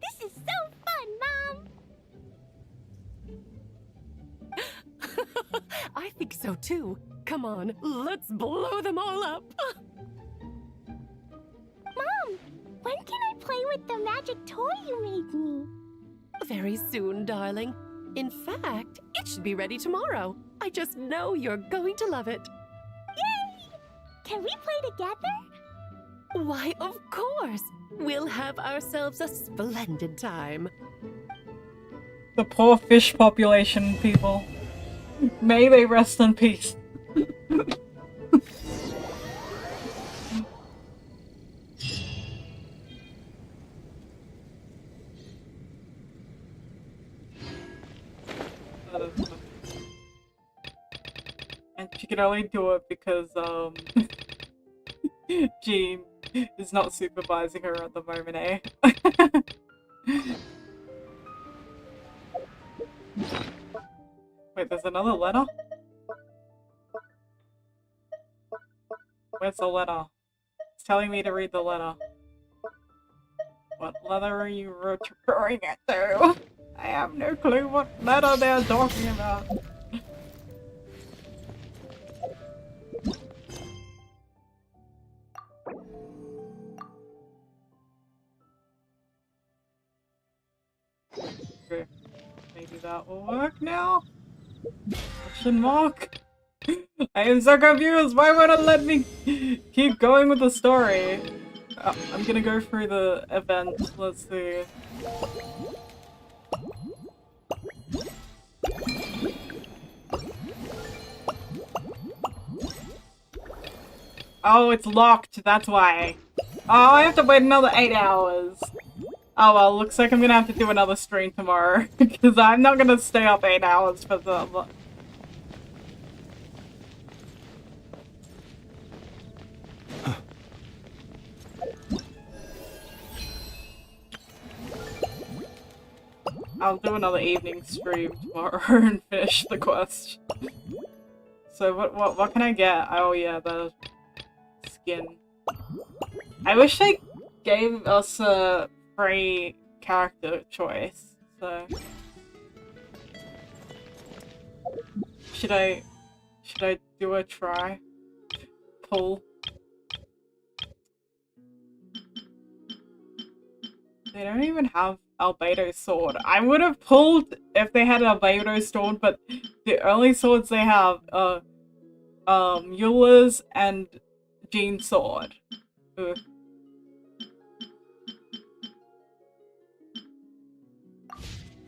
Speaker 2: This is so fun,
Speaker 16: Mom! I think so too. Come on, let's blow them all up!
Speaker 2: Mom, when can I play with the magic toy you made me?
Speaker 16: Very soon, darling. In fact, it should be ready tomorrow. I just know you're going to love it.
Speaker 2: Yay! Can we play together?
Speaker 16: Why, of course! We'll have ourselves a splendid time.
Speaker 1: The poor fish population, people. May they rest in peace. she can only do it because Jean is not supervising her at the moment, eh? Wait, there's another letter? Where's the letter? It's telling me to read the letter. What letter are you referring it to? I have no clue what letter they're talking about. Okay, maybe that will work now? Question mark? I am so confused, why won't it let me keep going with the story? I'm gonna go through the event, let's see. Oh, it's locked, that's why. Oh, I have to wait another 8 hours. Oh well, looks like I'm gonna have to do another stream tomorrow, because I'm not gonna stay up 8 hours for the... I'll do another evening stream tomorrow and finish the quest. So what can I get? Oh yeah, the skin. I wish they gave us a free character choice. So should I do a try? Pull. They don't even have Albedo sword. I would have pulled if they had an Albedo sword, but the only swords they have are Eula's and Jean's sword. Ugh.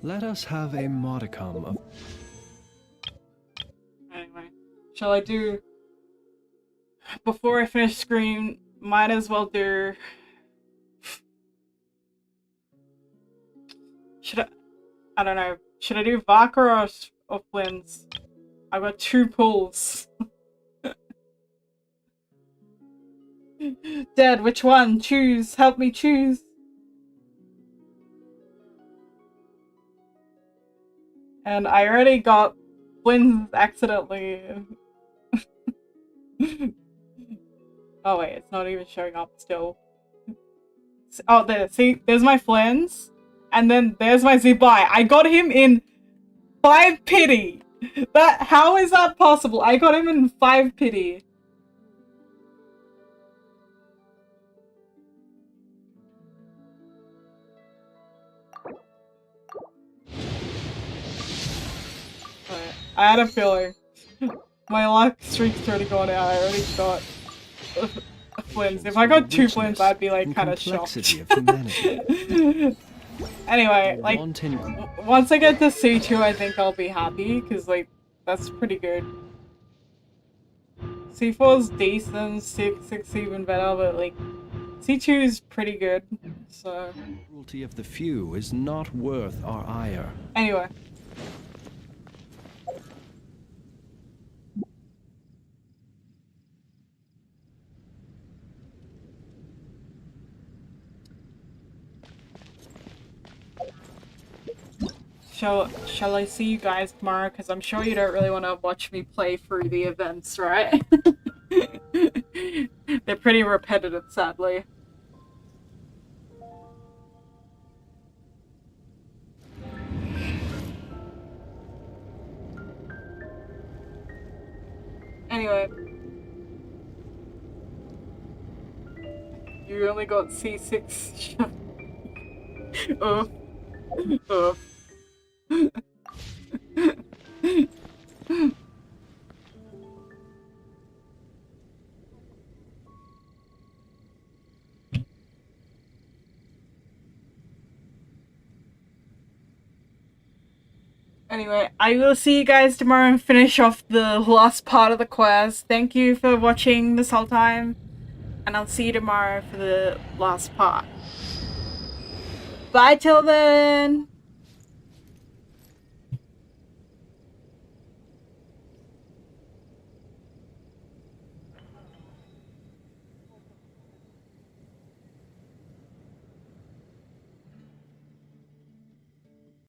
Speaker 10: Let us have a modicum of...
Speaker 1: Anyway, shall I do... Before I finish Scream, might as well do... I don't know. Should I do Varka or Flynn's? I've got 2 pulls. Dad, which one? Choose. Help me choose. And I already got Flynn's accidentally. Oh wait, it's not even showing up still. Oh, there. See, there's my Flynn's. And then there's my Zibai. I got him in 5 pity. How is that possible? I got him in 5 pity. I had a feeling. My luck streak's already gone out. I already got Flynn's. If I got 2 Flynn's, I'd be like kind of shocked. Anyway, like, once I get to C2, I think I'll be happy, because, like, that's pretty good. C4's decent, 6 even better, but, like, C2 is pretty good, so...
Speaker 10: The cruelty of the few is not worth our ire.
Speaker 1: Anyway. Shall I see you guys tomorrow? Because I'm sure you don't really want to watch me play through the events, right? They're pretty repetitive, sadly. Anyway. You only got C6. Oh. Oh. Anyway, I will see you guys tomorrow and finish off the last part of the quest. Thank you for watching this whole time, and I'll see you tomorrow for the last part. Bye till then!